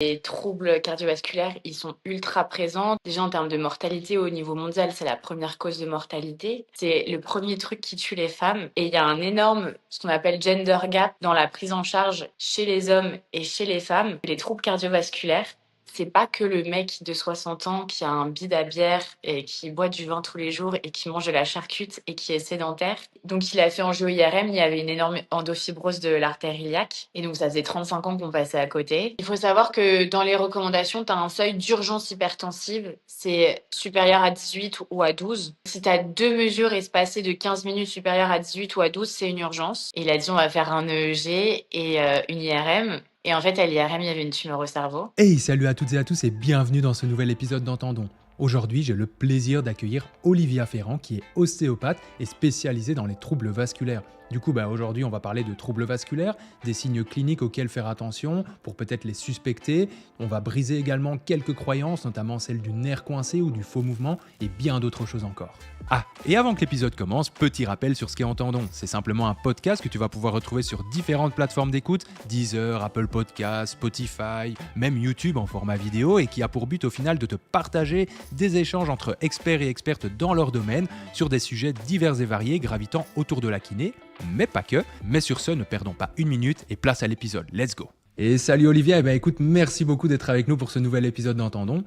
Les troubles cardiovasculaires, ils sont ultra présents. Déjà, en termes de mortalité, au niveau mondial, c'est la première cause de mortalité. C'est le premier truc qui tue les femmes. Et il y a un énorme, ce qu'on appelle gender gap dans la prise en charge chez les hommes et chez les femmes. Les troubles cardiovasculaires, c'est pas que le mec de 60 ans qui a un bide à bière et qui boit du vin tous les jours et qui mange de la charcute et qui est sédentaire. Donc, il a fait angio-IRM, il y avait une énorme endofibrose de l'artère iliaque. Et donc, ça faisait 35 ans qu'on passait à côté. Il faut savoir que dans les recommandations, tu as un seuil d'urgence hypertensive. C'est supérieur à 18 ou à 12. Si tu as deux mesures espacées de 15 minutes supérieures à 18 ou à 12, c'est une urgence. Et il a dit, on va faire un EEG et une IRM. Et en fait, à l'IRM, il y avait une tumeur au cerveau. Hey, salut à toutes et à tous et bienvenue dans ce nouvel épisode d'Entendons. Aujourd'hui, j'ai le plaisir d'accueillir Olivia Ferrand qui est ostéopathe et spécialisée dans les troubles vasculaires. Du coup, aujourd'hui, on va parler de troubles vasculaires, des signes cliniques auxquels faire attention pour peut-être les suspecter. On va briser également quelques croyances, notamment celle du nerf coincé ou du faux mouvement et bien d'autres choses encore. Ah, et avant que l'épisode commence, petit rappel sur ce qu'est Entendons. C'est simplement un podcast que tu vas pouvoir retrouver sur différentes plateformes d'écoute, Deezer, Apple Podcasts, Spotify, même YouTube en format vidéo et qui a pour but au final de te partager des échanges entre experts et expertes dans leur domaine sur des sujets divers et variés gravitant autour de la kiné, mais pas que. Mais sur ce, ne perdons pas une minute et place à l'épisode. Let's go! Et salut Olivier, écoute, merci beaucoup d'être avec nous pour ce nouvel épisode d'Entendons.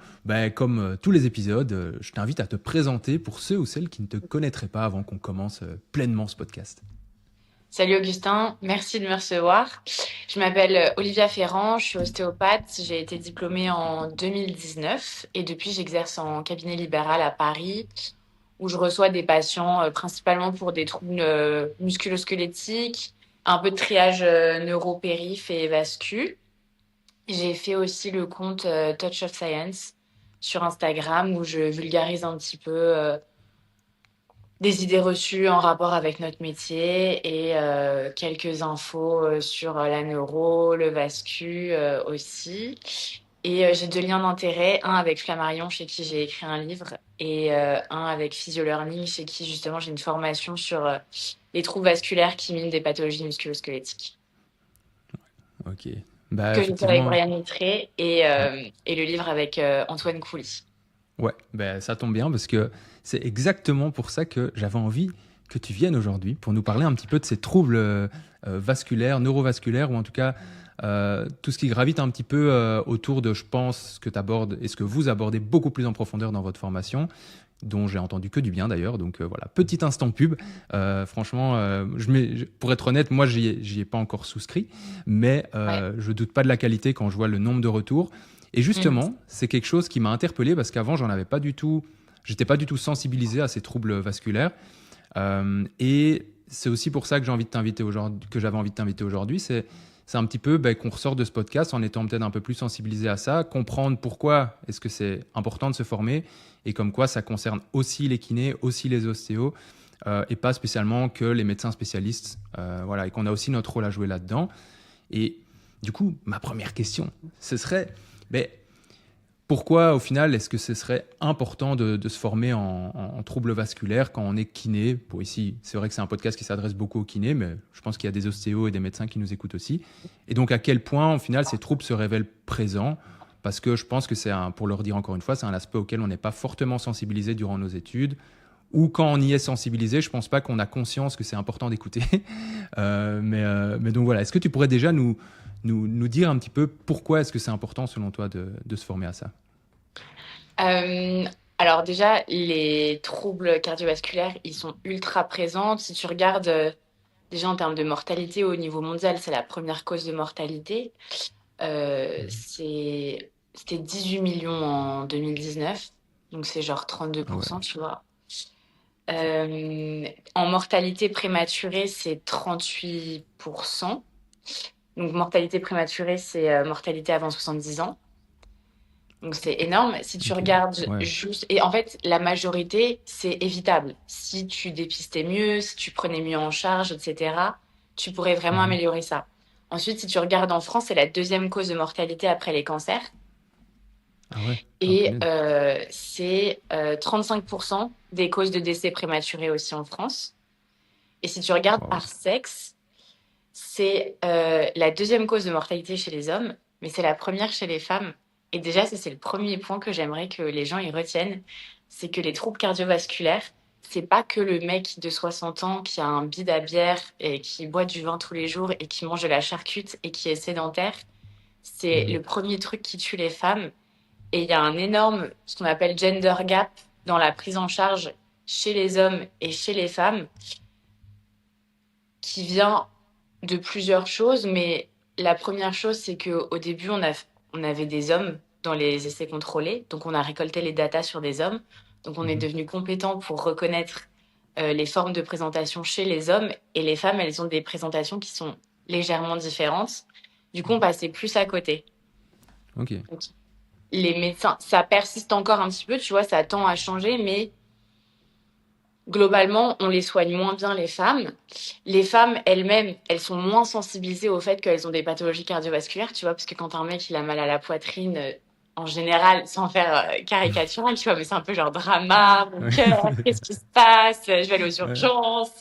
Comme tous les épisodes, je t'invite à te présenter pour ceux ou celles qui ne te connaîtraient pas avant qu'on commence pleinement ce podcast. Salut Augustin, merci de me recevoir. Je m'appelle Olivia Ferrand, je suis ostéopathe. J'ai été diplômée en 2019 et depuis j'exerce en cabinet libéral à Paris où je reçois des patients principalement pour des troubles musculo-squelettiques, un peu de triage neuro-périph et vascu. J'ai fait aussi le compte Touch of Science sur Instagram où je vulgarise un petit peu des idées reçues en rapport avec notre métier et quelques infos sur la neuro, le vascu aussi. Et j'ai deux liens d'intérêt, un avec Flammarion chez qui j'ai écrit un livre et un avec Physiolearning chez qui justement j'ai une formation sur les troubles vasculaires qui minent des pathologies musculo-squelettiques. Ok. Que j'ai fait avec Effectivement, Brian Littré ouais. et le livre avec Antoine Coulis. Ouais, ça tombe bien parce que c'est exactement pour ça que j'avais envie que tu viennes aujourd'hui pour nous parler un petit peu de ces troubles vasculaires, neurovasculaires ou en tout cas tout ce qui gravite un petit peu autour de, je pense, ce que tu abordes et ce que vous abordez beaucoup plus en profondeur dans votre formation, dont j'ai entendu que du bien d'ailleurs. Donc voilà, petit instant pub. Franchement, pour être honnête, moi, j'y ai pas encore souscrit, mais Ouais. je doute pas de la qualité quand je vois le nombre de retours. Et Mhm. justement, c'est quelque chose qui m'a interpellé parce qu'avant, j'étais pas du tout sensibilisé à ces troubles vasculaires. Et c'est aussi pour ça que j'avais envie de t'inviter aujourd'hui. C'est un petit peu qu'on ressort de ce podcast en étant peut-être un peu plus sensibilisé à ça, comprendre pourquoi est-ce que c'est important de se former et comme quoi ça concerne aussi les kinés, aussi les ostéos et pas spécialement que les médecins spécialistes. Voilà, et qu'on a aussi notre rôle à jouer là-dedans. Et du coup, ma première question, ce serait ben, pourquoi, au final, est-ce que ce serait important de se former en troubles vasculaires quand on est kiné? Pour ici, c'est vrai que c'est un podcast qui s'adresse beaucoup aux kinés, mais je pense qu'il y a des ostéos et des médecins qui nous écoutent aussi. Et donc, à quel point, au final, ces troubles se révèlent présents? Parce que je pense que pour le redire encore une fois, c'est un aspect auquel on n'est pas fortement sensibilisé durant nos études. Ou quand on y est sensibilisé, je pense pas qu'on a conscience que c'est important d'écouter. Mais donc voilà, est-ce que tu pourrais déjà nous dire un petit peu pourquoi est-ce que c'est important selon toi de se former à ça? Euh, alors déjà, les troubles cardiovasculaires, ils sont ultra présents. Si tu regardes déjà en termes de mortalité au niveau mondial, c'est la première cause de mortalité. C'était 18 millions en 2019, donc c'est genre Ah ouais. 32%, tu vois. En mortalité prématurée, c'est 38%. Donc mortalité prématurée, c'est mortalité avant 70 ans. Donc c'est énorme. Si tu Ok. regardes Ouais. juste... Et en fait, la majorité, c'est évitable. Si tu dépistais mieux, si tu prenais mieux en charge, etc., tu pourrais vraiment Mhm. améliorer ça. Ensuite, si tu regardes en France, c'est la deuxième cause de mortalité après les cancers. Ah ouais. Ah Et punaise. c'est 35% des causes de décès prématurés aussi en France. Et si tu regardes Waouh. par sexe, c'est la deuxième cause de mortalité chez les hommes mais c'est la première chez les femmes. Et déjà, ça, c'est le premier point que j'aimerais que les gens y retiennent, c'est que les troubles cardiovasculaires, c'est pas que le mec de 60 ans qui a un bide à bière et qui boit du vin tous les jours et qui mange de la charcute et qui est sédentaire. C'est Mhm. le premier truc qui tue les femmes. Et il y a un énorme, ce qu'on appelle gender gap dans la prise en charge chez les hommes et chez les femmes, qui vient de plusieurs choses. Mais la première chose, c'est qu'au début, on avait des hommes dans les essais contrôlés. Donc, on a récolté les datas sur des hommes. Donc, on est Mhm. devenu compétent pour reconnaître les formes de présentation chez les hommes. Et les femmes, elles ont des présentations qui sont légèrement différentes. Du coup, on passait plus à côté. Ok. Donc, les médecins, ça persiste encore un petit peu, tu vois, ça tend à changer, mais globalement, on les soigne moins bien, les femmes. Les femmes elles-mêmes, elles sont moins sensibilisées au fait qu'elles ont des pathologies cardiovasculaires, tu vois, parce que quand un mec, il a mal à la poitrine, en général, sans faire caricatural, tu vois, mais c'est un peu genre drama, mon cœur, qu'est-ce qui se passe, je vais aller aux Ouais. urgences,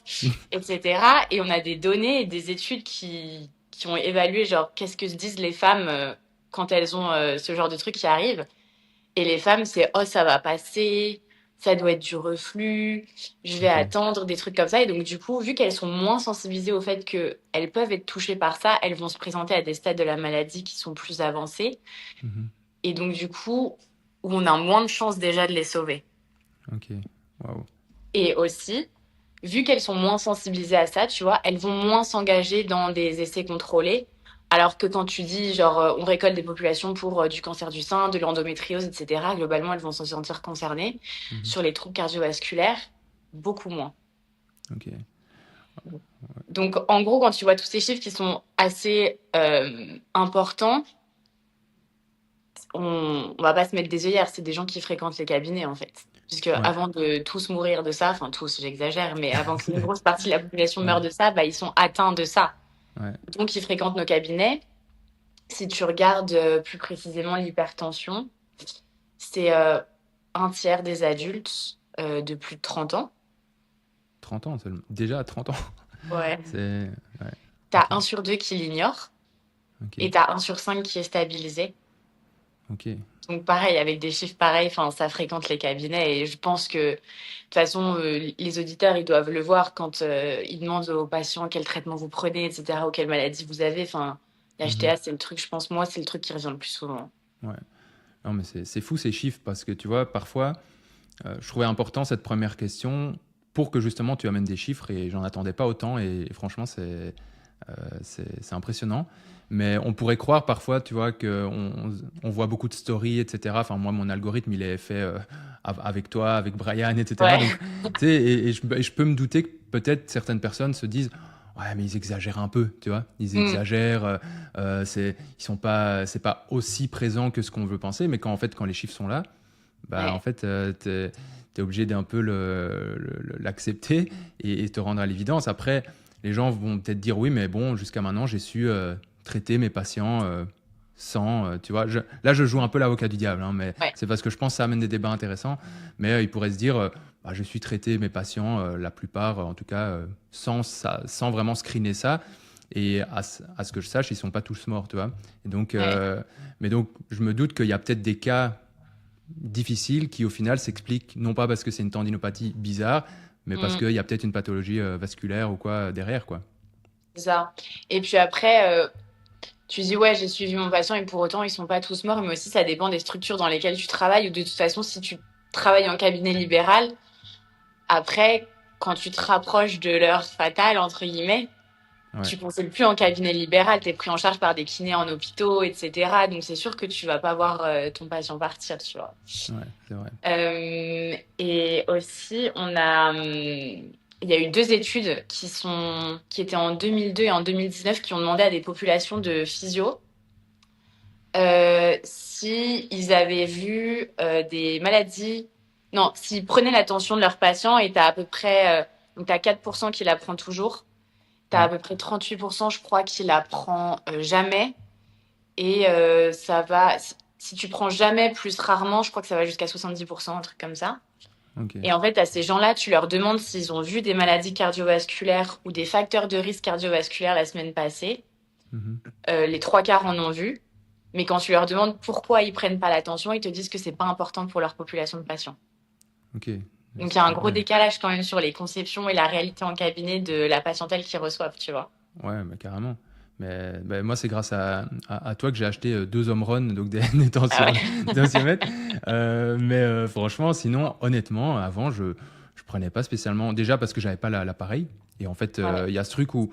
etc. Et on a des données et des études qui ont évalué, genre, qu'est-ce que se disent les femmes quand elles ont ce genre de truc qui arrive. Et les femmes, c'est oh, ça va passer, ça doit être du reflux, je vais Ok. attendre, des trucs comme ça. Et donc, du coup, vu qu'elles sont moins sensibilisées au fait qu'elles peuvent être touchées par ça, elles vont se présenter à des stades de la maladie qui sont plus avancés. Mhm. Et donc, du coup, où on a moins de chances déjà de les sauver. Ok. Waouh. Et aussi, vu qu'elles sont moins sensibilisées à ça, tu vois, elles vont moins s'engager dans des essais contrôlés. Alors que quand tu dis, genre, on récolte des populations pour du cancer du sein, de l'endométriose, etc., globalement, elles vont se sentir concernées. Mhm. Sur les troubles cardiovasculaires, beaucoup moins. Ok. Donc, en gros, quand tu vois tous ces chiffres qui sont assez importants, on va pas se mettre des œillères. C'est des gens qui fréquentent les cabinets, en fait. Puisque Ouais. avant de tous mourir de ça, enfin tous, j'exagère, mais avant qu'une grosse partie de la population Ouais. meure de ça, bah, ils sont atteints de ça. Ouais. Donc, ils fréquentent nos cabinets. Si tu regardes plus précisément l'hypertension, c'est un tiers des adultes de plus de 30 ans. 30 ans seulement. Déjà à 30 ans. Ouais. C'est. Ouais. T'as Ok. un sur deux qui l'ignore et Ok. t'as un sur cinq qui est stabilisé. Ok. Donc pareil, avec des chiffres pareils, enfin, ça fréquente les cabinets et je pense que de toute façon, les auditeurs, ils doivent le voir quand ils demandent aux patients quel traitement vous prenez, etc., ou quelle maladie vous avez. Enfin, Mhm. l'HTA, c'est le truc, je pense, moi, c'est le truc qui revient le plus souvent. Ouais. Non, mais c'est fou ces chiffres parce que tu vois, parfois, je trouvais important cette première question pour que justement tu amènes des chiffres et j'en attendais pas autant et franchement, c'est impressionnant. Mais on pourrait croire parfois, tu vois, qu'on voit beaucoup de stories, etc. Enfin, moi, mon algorithme, il est fait avec toi, avec Brian, etc. Ouais. Donc, tu sais, et je peux me douter que peut-être certaines personnes se disent, ouais, mais ils exagèrent un peu, tu vois. Ils Mm. exagèrent, ils sont pas, c'est pas aussi présent que ce qu'on veut penser, mais quand en fait, quand les chiffres sont là, bah, en Ouais. fait, t'es obligé d'un peu l'accepter et te rendre à l'évidence. Après, les gens vont peut-être dire oui, mais bon, jusqu'à maintenant, j'ai su traiter mes patients sans, tu vois. Là, je joue un peu l'avocat du diable, hein, mais Ouais. c'est parce que je pense que ça amène des débats intéressants. Mais ils pourraient se dire, bah, je suis traité mes patients, la plupart, en tout cas, sans vraiment screener ça. Et à ce que je sache, ils sont pas tous morts, tu vois. Et donc, Ouais. mais donc, je me doute qu'il y a peut-être des cas difficiles qui, au final, s'expliquent non pas parce que c'est une tendinopathie bizarre, mais parce Mm. qu'il y a peut-être une pathologie vasculaire ou quoi derrière, quoi. C'est ça. Et puis après, tu dis, ouais, j'ai suivi mon patient et pour autant, ils sont pas tous morts, mais aussi ça dépend des structures dans lesquelles tu travailles ou de toute façon, si tu travailles en cabinet libéral, après, quand tu te rapproches de l'heure fatale, entre guillemets, Ouais, tu consultes plus en cabinet libéral, tu es pris en charge par des kinés en hôpitaux, etc. Donc c'est sûr que tu vas pas voir ton patient partir, tu vois. ouais, c'est vrai. Et aussi, il y a eu deux études qui étaient en 2002 et en 2019 qui ont demandé à des populations de physio si ils avaient vu des maladies, non, s'ils prenaient l'attention de leurs patients et t'as à peu près, donc t'as 4% qui la prend toujours, t'as à Mm. peu près 38%, je crois, qui la prend jamais, et ça va, si tu prends jamais plus rarement, je crois que ça va jusqu'à 70%, un truc comme ça. Ok. Et en fait, à ces gens-là, tu leur demandes s'ils ont vu des maladies cardiovasculaires ou des facteurs de risque cardiovasculaire la semaine passée. Mhm. Les trois quarts en ont vu. Mais quand tu leur demandes pourquoi ils prennent pas l'attention, ils te disent que c'est pas important pour leur population de patients. Ok. Donc il y a un gros Ouais. décalage quand même sur les conceptions et la réalité en cabinet de la patientèle qu'ils reçoivent, tu vois. Ouais, bah, carrément. Mais bah, moi, c'est grâce à toi que j'ai acheté deux Omron, donc des Ah ouais. tensiomètres. Franchement, sinon, honnêtement, avant, je prenais pas spécialement. Déjà parce que j'avais pas l'appareil. Et en fait, Ouais. il y a ce truc où,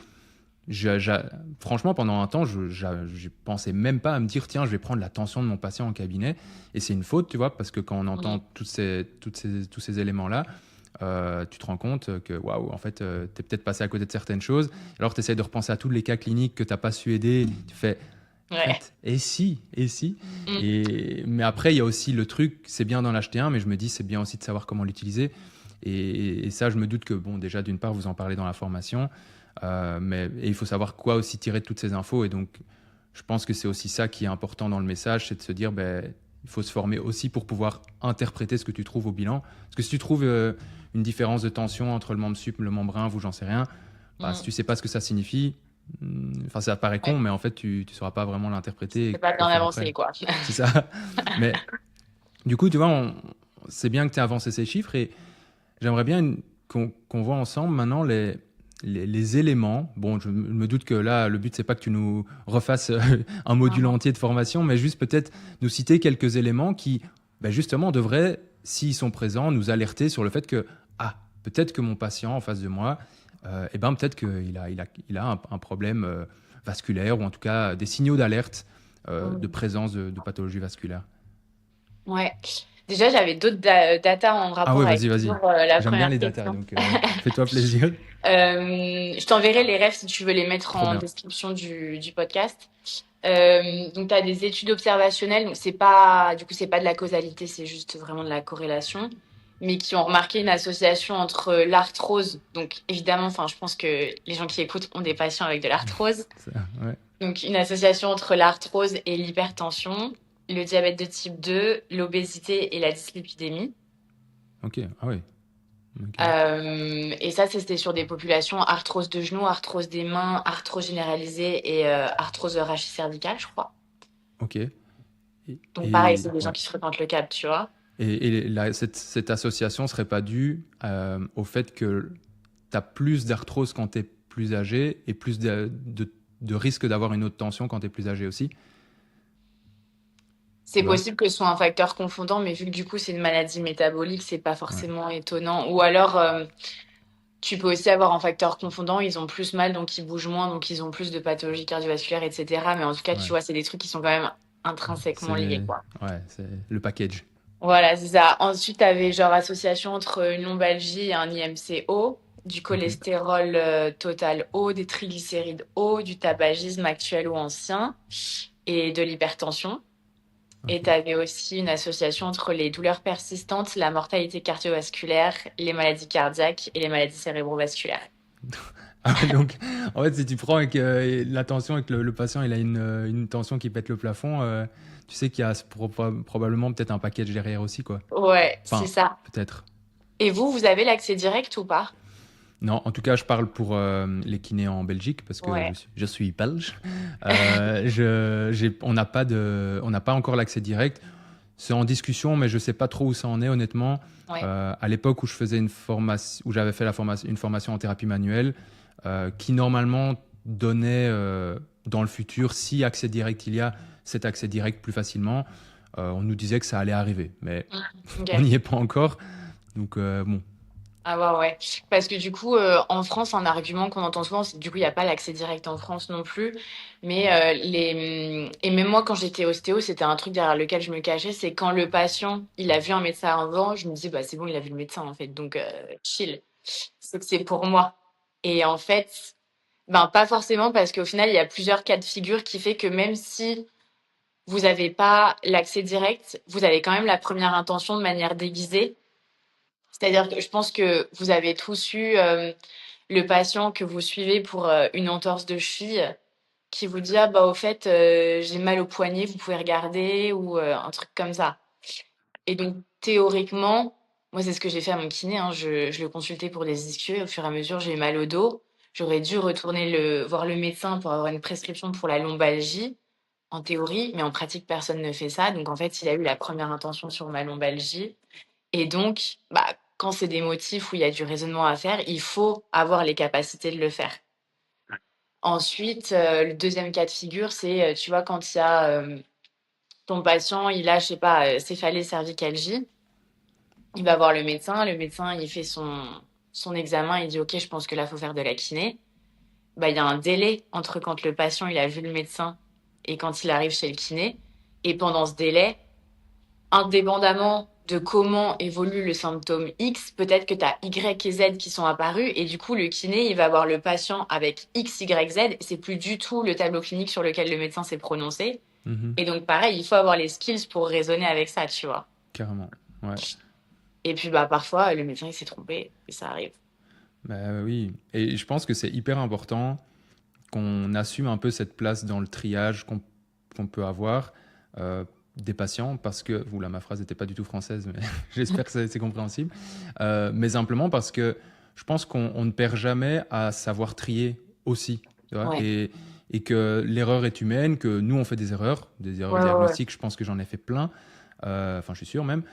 je- j'a- franchement, pendant un temps, je pensais même pas à me dire, tiens, je vais prendre la tension de mon patient en cabinet. Et c'est une faute, tu vois, parce que quand on entend Mm. tous ces éléments-là, tu te rends compte que waouh, en fait, tu es peut-être passé à côté de certaines choses. Alors, tu essaies de repenser à tous les cas cliniques que tu n'as pas su aider. Tu fais, en Ouais. fait, et si, et si. Mm. Mais après, il y a aussi le truc, c'est bien d'en acheter un, mais je me dis, c'est bien aussi de savoir comment l'utiliser. Et ça, je me doute que, bon, déjà, d'une part, vous en parlez dans la formation, et il faut savoir quoi aussi tirer de toutes ces infos. Et donc, je pense que c'est aussi ça qui est important dans le message, c'est de se dire, ben, il faut se former aussi pour pouvoir interpréter ce que tu trouves au bilan. Parce que si tu trouves une différence de tension entre le membre sup, le membre inf ou j'en sais rien, bah, si Mm. tu sais pas ce que ça signifie, enfin ça paraît con, Ouais. mais en fait tu sauras pas vraiment l'interpréter C'est et pas quoi bien faire après. avancé, quoi. C'est ça. Mais du coup, tu vois, c'est bien que tu aies avancé ces chiffres et j'aimerais bien qu'on voit ensemble maintenant les éléments. Bon, je me doute que là, le but, c'est pas que tu nous refasses un module Mhm. entier de formation, mais juste peut-être nous citer quelques éléments qui, ben, justement, devraient, s'ils sont présents, nous alerter sur le fait que, ah, peut-être que mon patient en face de moi, eh ben, peut-être qu'il a un problème vasculaire ou en tout cas des signaux d'alerte de Mm. présence de pathologie vasculaire. Ouais. Déjà, j'avais d'autres data en Ah rapport ouais, avec vas-y, vas-y. toujours la J'aime bien première les datas, question. donc fais-toi plaisir. Je t'enverrai les refs si tu veux les mettre Trop en bien. description du podcast. Donc, tu as des études observationnelles, donc c'est pas de la causalité, c'est juste vraiment de la corrélation, mais qui ont remarqué une association entre l'arthrose, donc évidemment, enfin, je pense que les gens qui écoutent ont des patients avec de l'arthrose, Ouais. donc une association entre l'arthrose et l'hypertension, le diabète de type 2, l'obésité et la dyslipidémie. Ok, ah oui, ok, Et ça, c'était sur des populations arthrose de genoux, arthrose des mains, arthrose généralisée et arthrose rachis-cervicale, je crois. ok. Donc pareil, c'est des gens Ouais. qui se fréquentent le câble, tu vois. Cette association serait pas due au fait que tu as plus d'arthrose quand tu es plus âgé et plus de risque d'avoir une autre tension quand tu es plus âgé aussi, C'est tu vois? possible que ce soit un facteur confondant, mais vu que du coup c'est une maladie métabolique, c'est pas Ouais, forcément étonnant. Ou alors, tu peux aussi avoir un facteur confondant, ils ont plus mal, donc ils bougent moins, donc ils ont plus de pathologies cardiovasculaires, etc. Mais en tout cas, tu ouais. vois, c'est des trucs qui sont quand même intrinsèquement liés, C'est quoi. c'est le package. Voilà, c'est ça. Ensuite, tu avais genre association entre une lombalgie et un IMC haut, du Ok, cholestérol total haut, des triglycérides hauts, du tabagisme actuel ou ancien et de l'hypertension. Et tu ok. avais aussi une association entre les douleurs persistantes, la mortalité cardiovasculaire, les maladies cardiaques et les maladies cérébrovasculaires. Ah ouais, donc, en fait, si tu prends avec la tension et que le patient il a une tension qui pète le plafond, tu sais qu'il y a probablement peut-être un package derrière aussi, quoi. Ouais, c'est Enfin, ça. peut-être. Et vous avez l'accès direct ou pas? Non, en tout cas, je parle pour les kinés en Belgique parce que Ouais. je suis belge. On n'a pas encore l'accès direct. C'est en discussion, mais je ne sais pas trop où ça en est, honnêtement. Ouais. À l'époque où je faisais une formation, où j'avais fait une formation en thérapie manuelle, qui normalement donnait dans le futur, si accès direct il y a, cet accès direct plus facilement. On nous disait que ça allait arriver, mais Mm. on Ok. n'y est pas encore. Donc bon, Ah ouais, ouais. Parce que du coup, en France, un argument qu'on entend souvent, c'est que du coup, il n'y a pas l'accès direct en France non plus. Mais et même moi, quand j'étais ostéo, c'était un truc derrière lequel je me cachais, c'est quand le patient, il a vu un médecin avant, je me disais, bah c'est bon, il a vu le médecin en fait, donc chill. C'est que c'est pour moi. Et en fait, ben pas forcément parce qu'au final, il y a plusieurs cas de figure qui fait que même si vous n'avez pas l'accès direct, vous avez quand même la première intention de manière déguisée. C'est-à-dire que je pense que vous avez tous eu le patient que vous suivez pour une entorse de cheville qui vous dit ah bah au fait j'ai mal au poignet, vous pouvez regarder ou un truc comme ça. Et donc théoriquement, moi c'est ce que j'ai fait à mon kiné, hein, je le consultais pour des ischios et au fur et à mesure j'ai eu mal au dos. J'aurais dû retourner voir le médecin pour avoir une prescription pour la lombalgie. en théorie, mais en pratique, personne ne fait ça. Donc, en fait, il a eu la première intention sur ma lombalgie. Et donc, bah, quand c'est des motifs où il y a du raisonnement à faire, il faut avoir les capacités de le faire. Ensuite, le deuxième cas de figure, c'est, tu vois, quand il y a ton patient, il a, je sais pas, céphalée, cervicalgie, il va voir le médecin, il fait son examen, il dit, OK, je pense que là, il faut faire de la kiné. Bah, il y a un délai entre quand le patient, il a vu le médecin et quand il arrive chez le kiné. Et pendant ce délai, indépendamment de comment évolue le symptôme X, peut-être que tu as Y et Z qui sont apparus et du coup, le kiné, il va voir le patient avec X, Y, Z. C'est plus du tout le tableau clinique sur lequel le médecin s'est prononcé. Mhm. Et donc, pareil, il faut avoir les skills pour raisonner avec ça, tu vois. Carrément. Ouais. Et puis, bah, parfois, le médecin, il s'est trompé et ça arrive. Bah oui. Et je pense que c'est hyper important qu'on assume un peu cette place dans le triage qu'on peut avoir des patients parce que, oula, ma phrase n'était pas du tout française, mais j'espère que c'est compréhensible, mais simplement parce que je pense qu'on ne perd jamais à savoir trier aussi, tu vois, Ouais. et que l'erreur est humaine, que nous on fait des erreurs Ouais, ouais, ouais. diagnostiques, je pense que j'en ai fait plein, enfin je suis sûr même,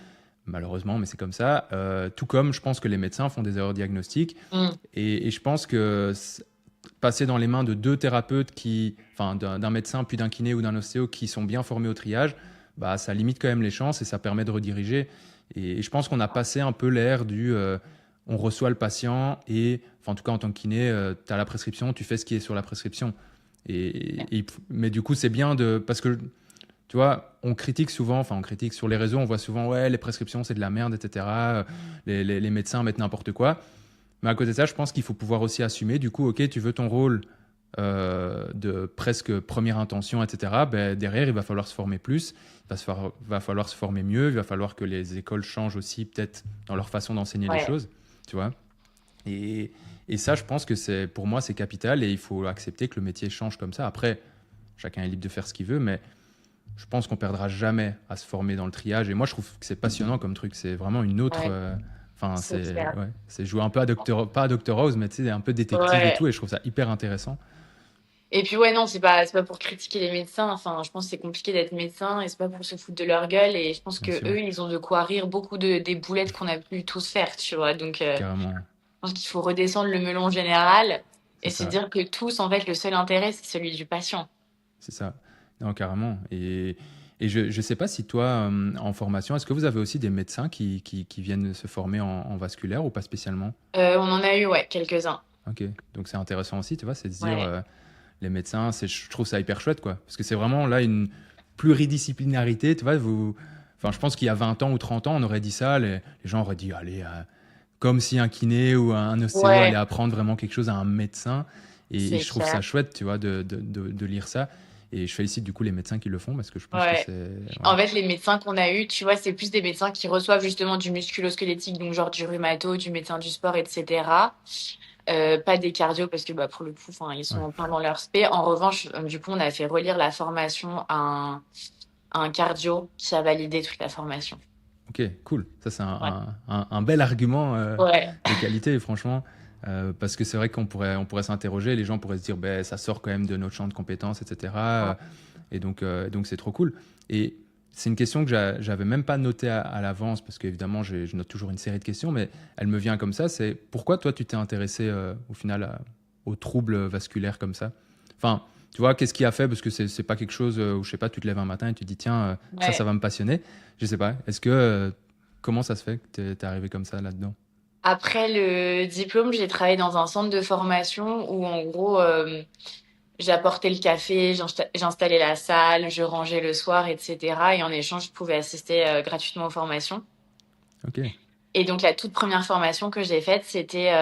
malheureusement, mais c'est comme ça, tout comme je pense que les médecins font des erreurs diagnostiques, Mm. et je pense que passer dans les mains de deux thérapeutes enfin, d'un médecin puis d'un kiné ou d'un ostéo qui sont bien formés au triage, bah, ça limite quand même les chances et ça permet de rediriger. Et je pense qu'on a passé un peu l'ère on reçoit le patient et, enfin, en tout cas en tant que kiné, tu as la prescription, tu fais ce qui est sur la prescription. Mais du coup, c'est bien parce que, tu vois, on critique souvent, enfin, on critique sur les réseaux, on voit souvent, ouais, les prescriptions, c'est de la merde, etc. Les médecins mettent n'importe quoi. Mais à côté de ça, je pense qu'il faut pouvoir aussi assumer, du coup, ok, tu veux ton rôle de presque première intention, etc. Ben, derrière, il va falloir se former plus, va falloir se former mieux, il va falloir que les écoles changent aussi peut-être dans leur façon d'enseigner les Ouais. choses, tu vois. Et, et ça, je pense que pour moi, c'est capital et il faut accepter que le métier change comme ça. Après, chacun est libre de faire ce qu'il veut, mais je pense qu'on perdra jamais à se former dans le triage. Et moi, je trouve que c'est passionnant comme truc. C'est vraiment une autre. Ouais, Enfin, c'est clair. c'est jouer un peu à pas à Doctor House, mais tu sais, un peu détective et Ouais. tout. Et je trouve ça hyper intéressant. Et puis ouais, non, c'est pas pour critiquer les médecins. Enfin, je pense que c'est compliqué d'être médecin et c'est pas pour se foutre de leur gueule. Et je pense Bien que sûr, eux, ils ont de quoi rire beaucoup des boulettes qu'on a pu tous faire, tu vois. Donc, carrément. je pense qu'il faut redescendre le melon général C'est et se ça, dire que tous, en fait, le seul intérêt, c'est celui du patient. c'est ça. Non, carrément. Et je ne sais pas si toi, en formation, est-ce que vous avez aussi des médecins qui viennent se former en vasculaire ou pas spécialement? On en a eu, ouais, quelques-uns. Ok, donc c'est intéressant aussi, tu vois, c'est de se dire, Ouais. les médecins, je trouve ça hyper chouette, quoi. Parce que c'est vraiment là une pluridisciplinarité, tu vois. Enfin, je pense qu'il y a 20 ans ou 30 ans, on aurait dit ça, les gens auraient dit, allez, comme si un kiné ou un ostéo allait Ouais, apprendre vraiment quelque chose à un médecin. Et c'est je trouve ça clair. chouette, tu vois, de lire ça. Et je félicite du coup les médecins qui le font parce que je pense que Ouais. c'est. Ouais, En fait, les médecins qu'on a eus, tu vois, c'est plus des médecins qui reçoivent justement du musculo-squelettique, donc genre du rhumato, du médecin du sport, etc. Pas des cardio parce que bah, pour le coup, enfin, ils sont ouais. en plein dans leur spé. En revanche, du coup, on a fait relire la formation à un cardio qui a validé toute la formation. Ok, cool. Ça, c'est Ouais. un bel argument Ouais. de qualité, franchement. Parce que c'est vrai on pourrait s'interroger, les gens pourraient se dire, ben, ça sort quand même de notre champ de compétences, etc. Et donc, c'est trop cool. Et c'est une question que j'avais même pas notée à l'avance, parce qu'évidemment, je note toujours une série de questions, mais elle me vient comme ça. C'est pourquoi toi, tu t'es intéressé au final aux troubles vasculaires comme ça? Enfin, tu vois, qu'est-ce qui a fait? Parce que c'est pas quelque chose où, je sais pas, tu te lèves un matin et tu te dis, tiens, ça Ouais. va me passionner. Je sais pas. Comment ça se fait que t'es arrivé comme ça là-dedans? Après le diplôme, j'ai travaillé dans un centre de formation où, en gros, j'apportais le café, j'installais la salle, je rangeais le soir, etc. Et en échange, je pouvais assister gratuitement aux formations. Ok, Et donc, la toute première formation que j'ai faite, c'était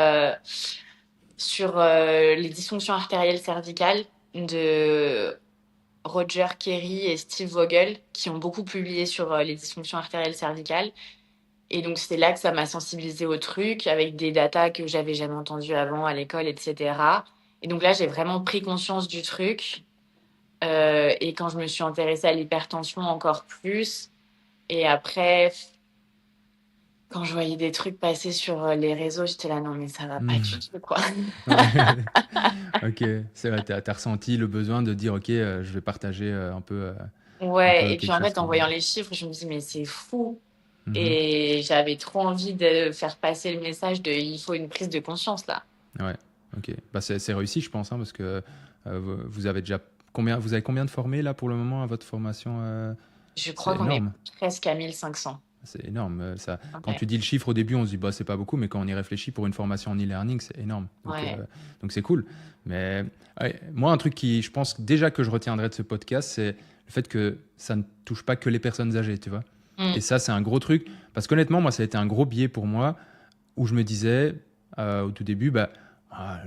sur les dysfonctions artérielles cervicales de Roger Kerry et Steve Vogel, qui ont beaucoup publié sur les dysfonctions artérielles cervicales. Et donc, c'est là que ça m'a sensibilisée au truc, avec des datas que j'avais jamais entendues avant à l'école, etc. Et donc là, j'ai vraiment pris conscience du truc. Et quand je me suis intéressée à l'hypertension encore plus, et après, Quand je voyais des trucs passer sur les réseaux, j'étais là, non, mais ça va pas du Hmm. tout, quoi. Ouais. Ok, c'est vrai, t'as ressenti le besoin de dire, ok, je vais partager un Ouais, peu et puis quelque en chose fait, en qui. voyant les chiffres, je me dis, mais c'est fou. Mhm. Et j'avais trop envie de faire passer le message de il faut une prise de conscience là. Ouais, ok. Bah, c'est réussi, je pense, hein, parce que vous avez déjà vous avez combien de formés là pour le moment à votre formation Je c'est crois qu'on est énorme. presque à 1500. C'est énorme. Ça, quand Ouais, tu dis le chiffre au début, on se dit bah c'est pas beaucoup, mais quand on y réfléchit pour une formation en e-learning, c'est énorme. ouais, Donc c'est cool. Mais ouais, moi, un truc qui, je pense déjà que je retiendrai de ce podcast, c'est le fait que ça ne touche pas que les personnes âgées, tu vois. Et mm, ça, c'est un gros truc parce qu'honnêtement, moi, ça a été un gros biais pour moi où je me disais au tout début, bah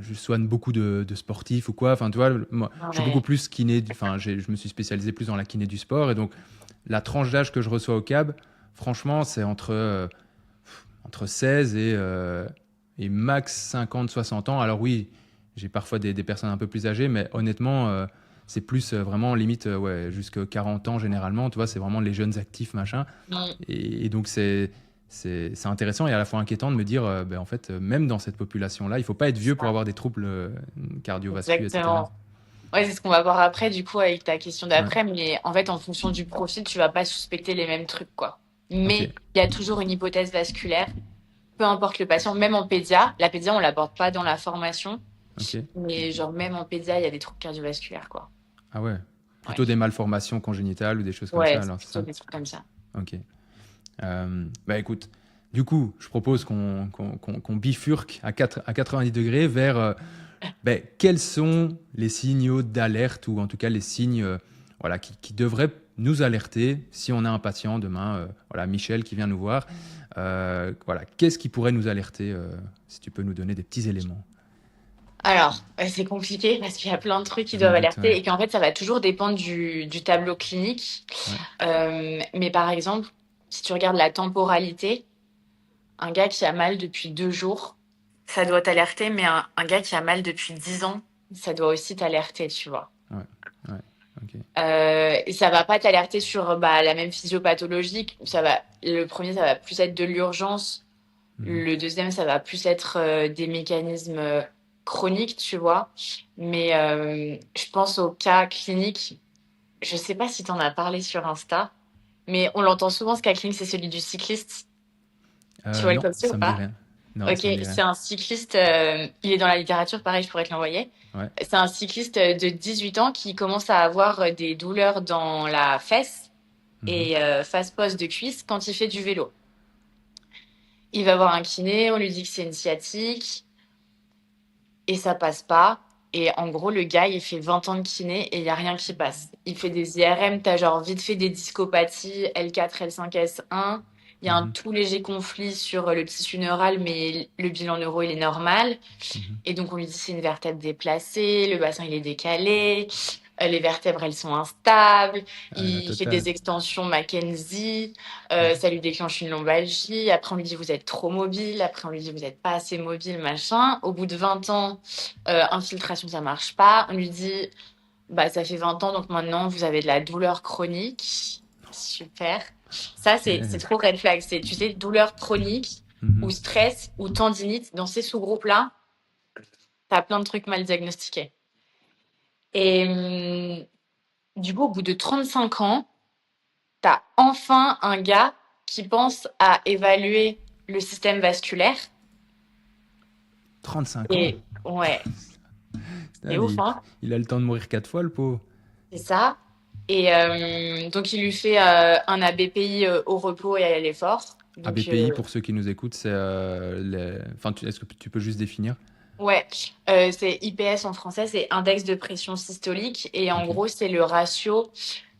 je soigne beaucoup de sportifs ou quoi. Enfin, tu vois, moi, je suis beaucoup ouais, plus kiné. Enfin, je me suis spécialisé plus dans la kiné du sport et donc la tranche d'âge que je reçois au CAB, franchement, c'est entre 16 et max 50, 60 ans. Alors oui, j'ai parfois des personnes un peu plus âgées, mais honnêtement, c'est plus vraiment limite ouais, jusqu'à 40 ans généralement. Tu vois, c'est vraiment les jeunes actifs, machin. mm, Et donc, c'est intéressant et à la fois inquiétant de me dire, ben, en fait, même dans cette population-là, il faut pas être vieux pour ça, avoir des troubles cardiovasculaires, etc. exactement. Ouais, c'est ce qu'on va voir après, du coup, avec ta question Ouais, d'après. Mais en fait, en fonction du profil, tu vas pas suspecter les mêmes trucs, quoi. ok, Mais il y a toujours une hypothèse vasculaire, peu importe le patient, même en pédia. La pédia, on l'aborde pas dans la formation, ok. mais genre, même en pédia, il y a des troubles cardiovasculaires, quoi. Ah ouais, Ouais, plutôt des malformations congénitales ou des choses comme ça, ouais, c'est alors c'est plutôt ça? des trucs comme ça. Ok. Bah écoute, du coup, je propose qu'on bifurque à 90 degrés vers ben, quels sont les signaux d'alerte ou en tout cas les signes voilà, qui devraient nous alerter si on a un patient demain, voilà, Michel qui vient nous voir. Voilà, qu'est-ce qui pourrait nous alerter si tu peux nous donner des petits éléments? Alors, c'est compliqué parce qu'il y a plein de trucs qui Je me doivent doute, ouais. alerter et qu'en fait, ça va toujours dépendre du tableau clinique. Ouais. Mais par exemple, si tu regardes la temporalité, un gars qui a mal depuis 2 jours, ça doit t'alerter, mais un gars qui a mal depuis 10 ans, ça doit aussi t'alerter, tu vois. Ouais. Ouais. Ok. Et ça va pas t'alerter sur bah, la même physiopathologie. Le premier, ça va plus être de l'urgence. Mhm. Le deuxième, ça va plus être des mécanismes chroniques, tu vois. Mais je pense au cas clinique. Je sais pas si tu en as parlé sur Insta, mais on l'entend souvent, ce cas clinique, c'est celui du cycliste. Tu vois le Non, comme ou ça me dit pas? rien. Non, Ok, ça me dit rien. c'est un cycliste, il est dans la littérature, pareil, je pourrais te l'envoyer. Ouais. C'est un cycliste de 18 ans qui commence à avoir des douleurs dans la fesse Mhm. et face poste de cuisse quand il fait du vélo. Il va voir un kiné, on lui dit que c'est une sciatique et ça passe pas. Et en gros, le gars, il fait 20 ans de kiné et il n'y a rien qui passe. Il fait des IRM, t'as genre vite fait des discopathies, L4, L5, S1. Il y a un Mhm. tout léger conflit sur le tissu neural, mais le bilan neuro, il est normal. Mhm. Et donc, on lui dit c'est une vertèbre déplacée, le bassin, il est décalé, les vertèbres, elles sont instables. Ah, la Il fait totale. des extensions Mackenzie, Mhm. ça lui déclenche une lombalgie. Après, on lui dit vous êtes trop mobile. Après, on lui dit vous n'êtes pas assez mobile, machin. Au bout de 20 ans, infiltration, ça marche pas. On lui dit bah, ça fait 20 ans, donc maintenant, vous avez de la douleur chronique. Super. Ça, c'est Ok. trop red flag. C'est, tu sais, douleur chronique ou Mhm. stress ou tendinite. Dans ces sous-groupes-là, t'as plein de trucs mal diagnostiqués. Et du coup, au bout de 35 ans, t'as enfin un gars qui pense à évaluer le système vasculaire. 35 ans. Et ouais, c'est Putain, ouf, hein? il a le temps de mourir 4 fois, le pauvre. C'est ça. Et donc, il lui fait un ABPI au repos et à l'effort. Donc, ABPI, pour ceux qui nous écoutent, c'est enfin, est-ce que tu peux juste définir? ouais, c'est IPS en français, c'est index de pression systolique. Et en Ok, gros, c'est le ratio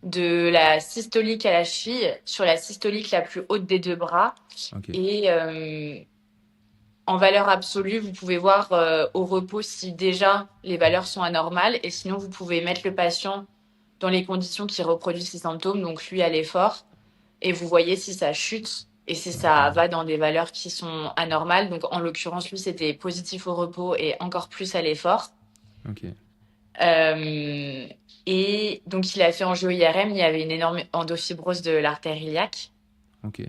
de la systolique à la cheville sur la systolique la plus haute des deux bras. ok. Et en valeur absolue, vous pouvez voir au repos si déjà les valeurs sont anormales. Et sinon, vous pouvez mettre le patient dans les conditions qui reproduisent ces symptômes, donc lui à l'effort. Et vous voyez si ça chute et si ça va dans des valeurs qui sont anormales. Donc en l'occurrence, lui, c'était positif au repos et encore plus à l'effort. Ok. Euh, et donc il a fait angio-IRM, il y avait une énorme endofibrose de l'artère iliaque. Ok.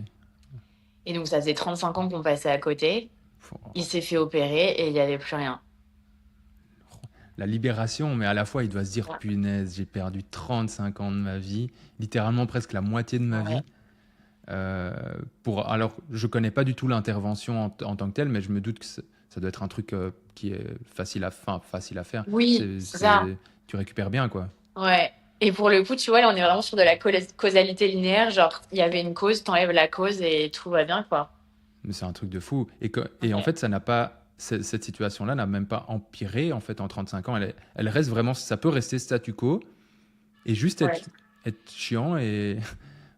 Et donc, ça faisait 35 ans qu'on passait à côté. Faut- Il s'est fait opérer et il n'y avait plus rien. La libération, mais à la fois, il doit se dire, Ouais. punaise, j'ai perdu 35 ans de ma vie, littéralement presque la moitié de ma Ouais. vie. Alors, je connais pas du tout l'intervention en tant que telle, mais je me doute que ça doit être un truc qui est facile à faire. Oui, c'est ça. Tu récupères bien, quoi. Ouais. Et pour le coup, tu vois, là, on est vraiment sur de la causalité linéaire. Genre, il y avait une cause, t'enlèves la cause et tout va bien, quoi. Mais c'est un truc de fou. Et en Ouais. fait, cette situation-là n'a même pas empiré, en fait, en 35 ans. Elle reste vraiment, ça peut rester statu quo et juste Ouais. être chiant et,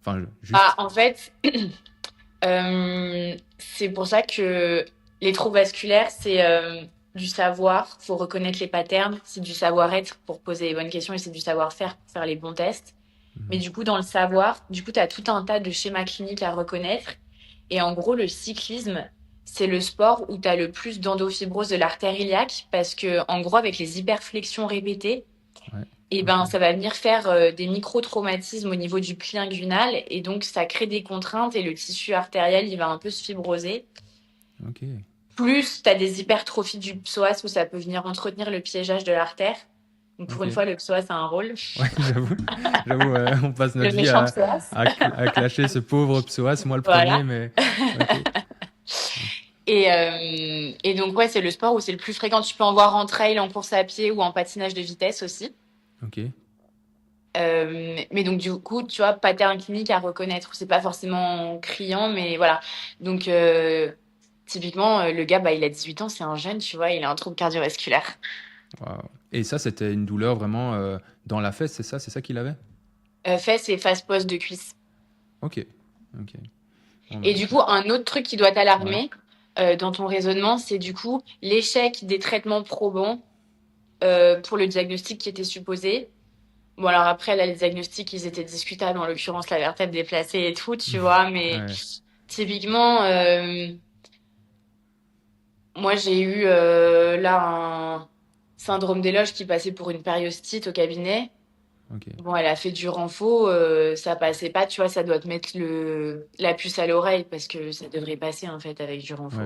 enfin, Bah, juste, en fait, c'est pour ça que les troubles vasculaires, c'est du savoir, faut reconnaître les patterns, c'est du savoir-être pour poser les bonnes questions et c'est du savoir-faire pour faire les bons tests. Mais Mhm. du coup, dans le savoir, du coup, tu as tout un tas de schémas cliniques à reconnaître. Et en gros, le cyclisme, c'est le sport où tu as le plus d'endofibrose de l'artère iliaque parce que, en gros, avec les hyperflexions répétées, Ouais, et ok, ben, ça va venir faire des micro-traumatismes au niveau du pli inguinal et donc ça crée des contraintes et le tissu artériel, il va un peu se fibroser. ok. Plus tu as des hypertrophies du psoas où ça peut venir entretenir le piégeage de l'artère. Donc pour Ok. une fois, le psoas a un rôle. Ouais, j'avoue, on passe Le notre vie méchant psoas. à clasher ce pauvre psoas, moi le premier, Voilà. mais ok, Et donc, ouais, c'est le sport où c'est le plus fréquent. Tu peux en voir en trail, en course à pied ou en patinage de vitesse aussi. ok, Mais donc, du coup, tu vois, pattern clinique à reconnaître. C'est pas forcément criant, mais voilà. Donc, typiquement, le gars, bah, il a 18 ans, c'est un jeune, tu vois, il a un trouble cardiovasculaire. waouh. Et ça, c'était une douleur vraiment dans la fesse, c'est ça qu'il avait? Fesses et face poste de cuisse. Ok, ok. Bon, bah, Et du coup, un autre truc qui doit ouais, t'alarmer dans ton raisonnement, c'est du coup l'échec des traitements probants pour le diagnostic qui était supposé. Bon, alors après, là, les diagnostics, ils étaient discutables, en l'occurrence, la vertèbre déplacée et tout, tu vois, mais ouais, typiquement, moi, j'ai eu là un syndrome des loges qui passait pour une périostite au cabinet. ok, Bon, elle a fait du renfo, ça passait pas, tu vois, ça doit te mettre la puce à l'oreille parce que ça devrait passer, en fait, avec du ouais, renfo.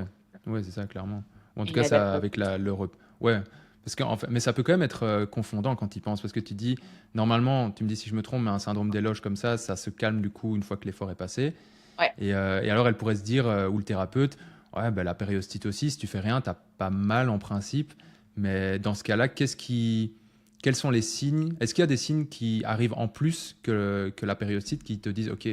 ouais, c'est ça, clairement. Ou en tout Et cas, ça, l'adaptation. avec ouais, parce qu'en fait, mais ça peut quand même être confondant quand tu y penses, parce que tu dis, normalement, tu me dis si je me trompe, mais un syndrome des loges comme ça se calme du coup une fois que l'effort est passé. Ouais. Et alors, elle pourrait se dire, ou le thérapeute, ouais, bah, la périostite aussi, si tu fais rien, t'as pas mal en principe. Mais dans ce cas-là, quels sont les signes? Est-ce qu'il y a des signes qui arrivent en plus que la périostite qui te disent, OK,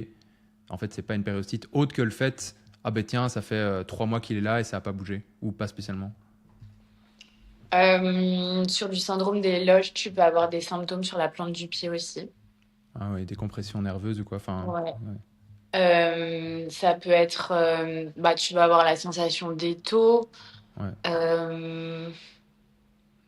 en fait, c'est pas une périostite, autre que le fait, ah ben tiens, ça fait 3 mois qu'il est là et ça a pas bougé, ou pas spécialement. Sur du syndrome des loges, tu peux avoir des symptômes sur la plante du pied aussi. Ah ouais, des compressions nerveuses ou quoi, enfin, Ouais. ouais. Ça peut être, bah, tu vas avoir la sensation d'étau. Ouais. Euh,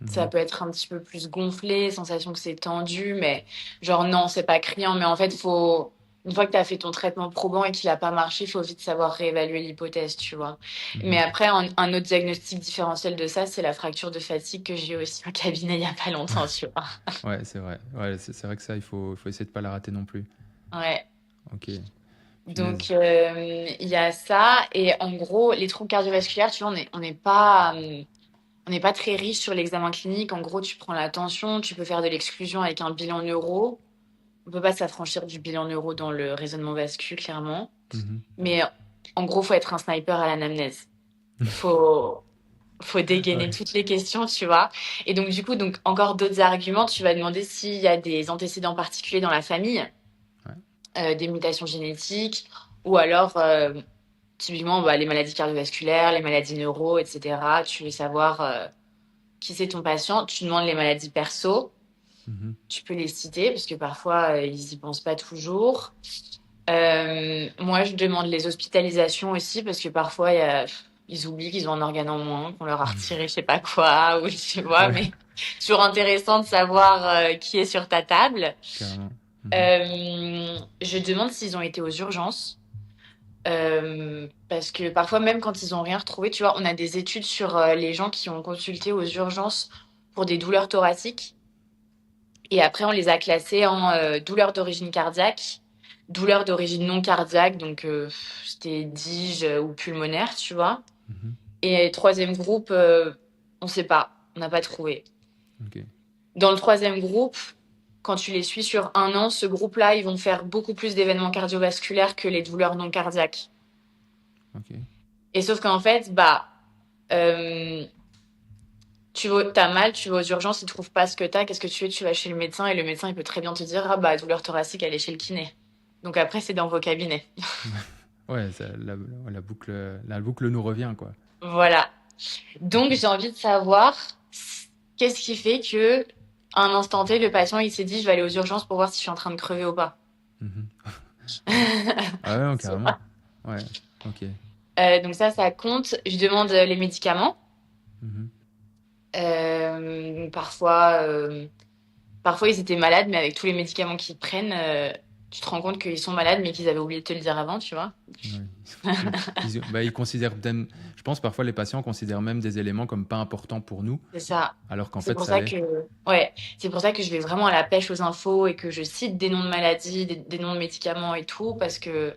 Ça Mhm. peut être un petit peu plus gonflé, sensation que c'est tendu, mais genre non, c'est pas criant. Mais en fait, une fois que tu as fait ton traitement probant et qu'il a pas marché, il faut vite savoir réévaluer l'hypothèse, tu vois. Mais Mhm. après, un autre diagnostic différentiel de ça, c'est la fracture de fatigue que j'ai aussi au cabinet il y a pas longtemps, tu vois. Ouais, c'est vrai. Ouais, c'est vrai que ça, il faut essayer de pas la rater non plus. Ouais. Ok, Donc, punaise. il y a ça. Et en gros, les troubles cardiovasculaires, tu vois, on n'est pas très riche sur l'examen clinique. En gros, tu prends la tension, tu peux faire de l'exclusion avec un bilan neuro. On peut pas s'affranchir du bilan neuro dans le raisonnement vascu, clairement. Mhm. Mais en gros, faut être un sniper à l'anamnèse. Faut, faut dégainer Ouais. toutes les questions, tu vois. Et donc, du coup, donc, encore d'autres arguments. Tu vas demander s'il y a des antécédents particuliers dans la famille, Ouais. des mutations génétiques, ou alors, typiquement, bah, les maladies cardiovasculaires, les maladies neuro, etc. Tu veux savoir qui c'est ton patient. Tu demandes les maladies perso. Mhm. Tu peux les citer parce que parfois, ils y pensent pas toujours. Moi, je demande les hospitalisations aussi parce que parfois, ils oublient qu'ils ont un organe en moins, qu'on leur a retiré je sais pas quoi, ou tu vois, Ouais, mais toujours intéressant de savoir qui est sur ta table. carrément. Mhm. Je demande s'ils ont été aux urgences. Parce que parfois, même quand ils ont rien retrouvé, tu vois, on a des études sur les gens qui ont consulté aux urgences pour des douleurs thoraciques. Et après, on les a classés en douleurs d'origine cardiaque, douleur d'origine non cardiaque, donc c'était dige ou pulmonaire, tu vois. Mhm. Et troisième groupe, on sait pas, on n'a pas trouvé. Ok. Dans le troisième groupe, quand tu les suis sur un an, ce groupe-là, ils vont faire beaucoup plus d'événements cardiovasculaires que les douleurs non cardiaques. Ok. Et sauf qu'en fait, bah, euh, t'as mal, tu vas aux urgences, ils trouvent pas ce que t'as, qu'est-ce que tu fais? Tu vas chez le médecin et le médecin, il peut très bien te dire, ah bah, douleur thoracique, elle est chez le kiné. Donc après, c'est dans vos cabinets. Ouais, la boucle nous revient, quoi. Voilà. Donc, Ok. j'ai envie de savoir qu'est-ce qui fait que, à un instant T, le patient, il s'est dit, je vais aller aux urgences pour voir si je suis en train de crever ou pas. Mhm. Ah ouais, non, carrément. Ouais, ok. Donc ça compte. Je demande les médicaments. Mhm. Parfois, parfois, ils étaient malades, mais avec tous les médicaments qu'ils prennent, tu te rends compte qu'ils sont malades, mais qu'ils avaient oublié de te le dire avant, tu vois. Ouais. Ils considèrent je pense parfois les patients considèrent même des éléments comme pas importants pour nous, C'est ça. alors qu'en C'est fait pour ça ça l'est. que, ouais, c'est pour ça que je vais vraiment à la pêche aux infos et que je cite des noms de maladies, des noms de médicaments et tout, parce que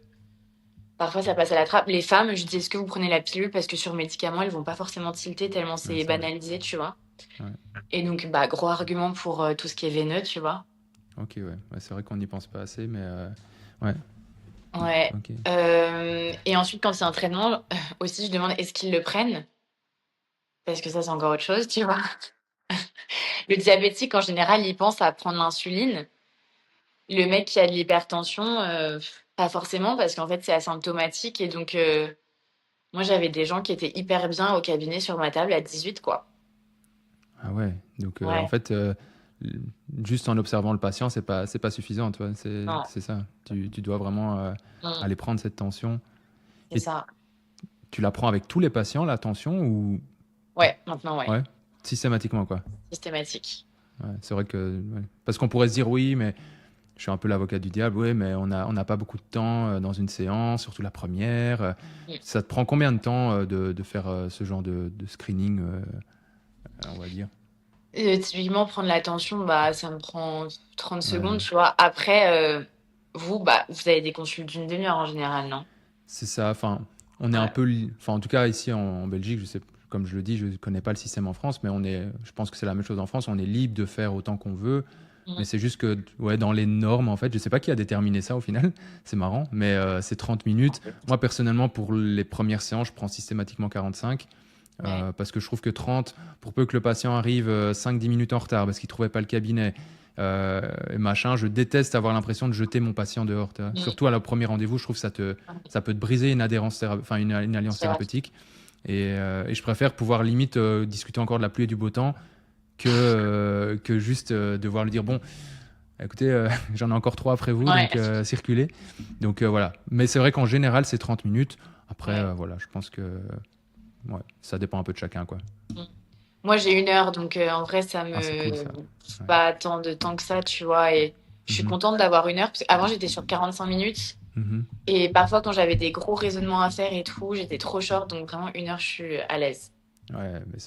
parfois ça passe à la trappe. Les femmes, je dis, est-ce que vous prenez la pilule? Parce que sur médicaments, elles vont pas forcément tilter tellement Ouais, c'est c'est vrai. banalisé, tu vois. Ouais. Et donc, bah, gros argument pour tout ce qui est veineux, tu vois. Ok, ouais. Ouais, c'est vrai qu'on n'y pense pas assez, mais ouais, Ouais. ok. Et ensuite, quand c'est un traitement, aussi, je demande est-ce qu'ils le prennent? Parce que ça, c'est encore autre chose, tu vois. Le diabétique, en général, il pense à prendre l'insuline. Le mec qui a de l'hypertension, pas forcément, parce qu'en fait, c'est asymptomatique. Et donc, moi, j'avais des gens qui étaient hyper bien au cabinet sur ma table à 18, quoi. Ah ouais. Donc en Ouais, fait, l- juste en observant le patient, c'est pas suffisant, tu vois. non, C'est ça. Tu dois vraiment mm, aller prendre cette tension. c'est Et ça. tu la prends avec tous les patients, la tension, ou Ouais, maintenant, ouais, ouais, systématiquement quoi. systématique. Ouais, c'est vrai que ouais. Parce qu'on pourrait se dire oui, mais je suis un peu l'avocat du diable, oui, mais on n'a pas beaucoup de temps dans une séance, surtout la première. Mm. Ça te prend combien de temps de faire ce genre de screening, on va dire? Typiquement, prendre l'attention, bah, ça me prend 30 secondes, Ouais, tu vois. Après, vous, bah, vous avez des consultes d'une demi-heure en général, non? c'est ça. Enfin, on est un Ouais. peu, enfin, en tout cas ici en Belgique, je sais, comme je le dis, je ne connais pas le système en France, mais je pense que c'est la même chose en France. On est libre de faire autant qu'on veut. Mais Mm. c'est juste que, ouais, dans les normes, en fait, je sais pas qui a déterminé ça au final, c'est marrant, mais c'est 30 minutes. Moi, personnellement, pour les premières séances, je prends systématiquement 45, Ouais. parce que je trouve que 30, pour peu que le patient arrive 5-10 minutes en retard parce qu'il trouvait pas le cabinet, et machin, je déteste avoir l'impression de jeter mon patient dehors. Tu vois. Mm. Surtout à la premier rendez-vous, je trouve que ça peut te briser une adhérence, enfin une alliance C'est vrai. thérapeutique. Et je préfère pouvoir limite discuter encore de la pluie et du beau temps que juste devoir lui dire bon, écoutez, j'en ai encore trois après vous, Ouais. donc circulez. Donc voilà. Mais c'est vrai qu'en général, c'est 30 minutes. Après, Ouais. voilà, je pense que ouais, ça dépend un peu de chacun, quoi. Mm. Moi, j'ai 1 heure, donc en vrai, ça Ah, c'est cool me ça. Ouais. pas tant de temps que ça, tu vois. Et je suis Mhm. contente d'avoir 1 heure, parce qu'avant, j'étais sur 45 minutes. Mhm. Et parfois, quand j'avais des gros raisonnements à faire et tout, j'étais trop short, donc vraiment 1 heure, je suis à l'aise. Ouais, mais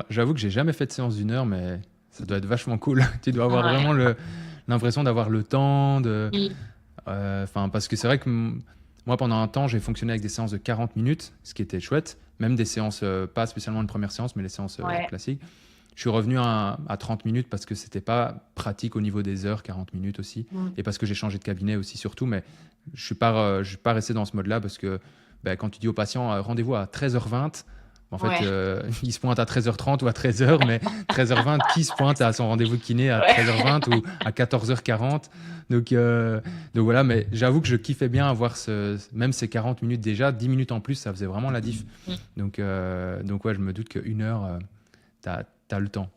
j'avoue que j'ai jamais fait de séance d'une heure, mais ça doit être vachement cool. Tu dois avoir Ouais. vraiment l'impression d'avoir le temps de. Mm. Enfin, parce que c'est vrai que moi, pendant un temps, j'ai fonctionné avec des séances de 40 minutes, ce qui était chouette. Même des séances, pas spécialement une première séance, mais les séances Ouais. classiques. Je suis revenu à 30 minutes parce que c'était pas pratique au niveau des heures, 40 minutes aussi. Mm. Et parce que j'ai changé de cabinet aussi, surtout. Mais je suis pas resté dans ce mode-là parce que ben, quand tu dis au patient rendez-vous à 13h20, en fait, Ouais. il se pointe à 13h30 ou à 13h, mais 13h20, qui se pointe à son rendez-vous de kiné à Ouais. 13h20 ou à 14h40? Donc, donc voilà, mais j'avoue que je kiffais bien avoir même ces 40 minutes déjà, 10 minutes en plus, ça faisait vraiment la diff. Mm. Donc ouais, je me doute qu'une heure, t'as le temps.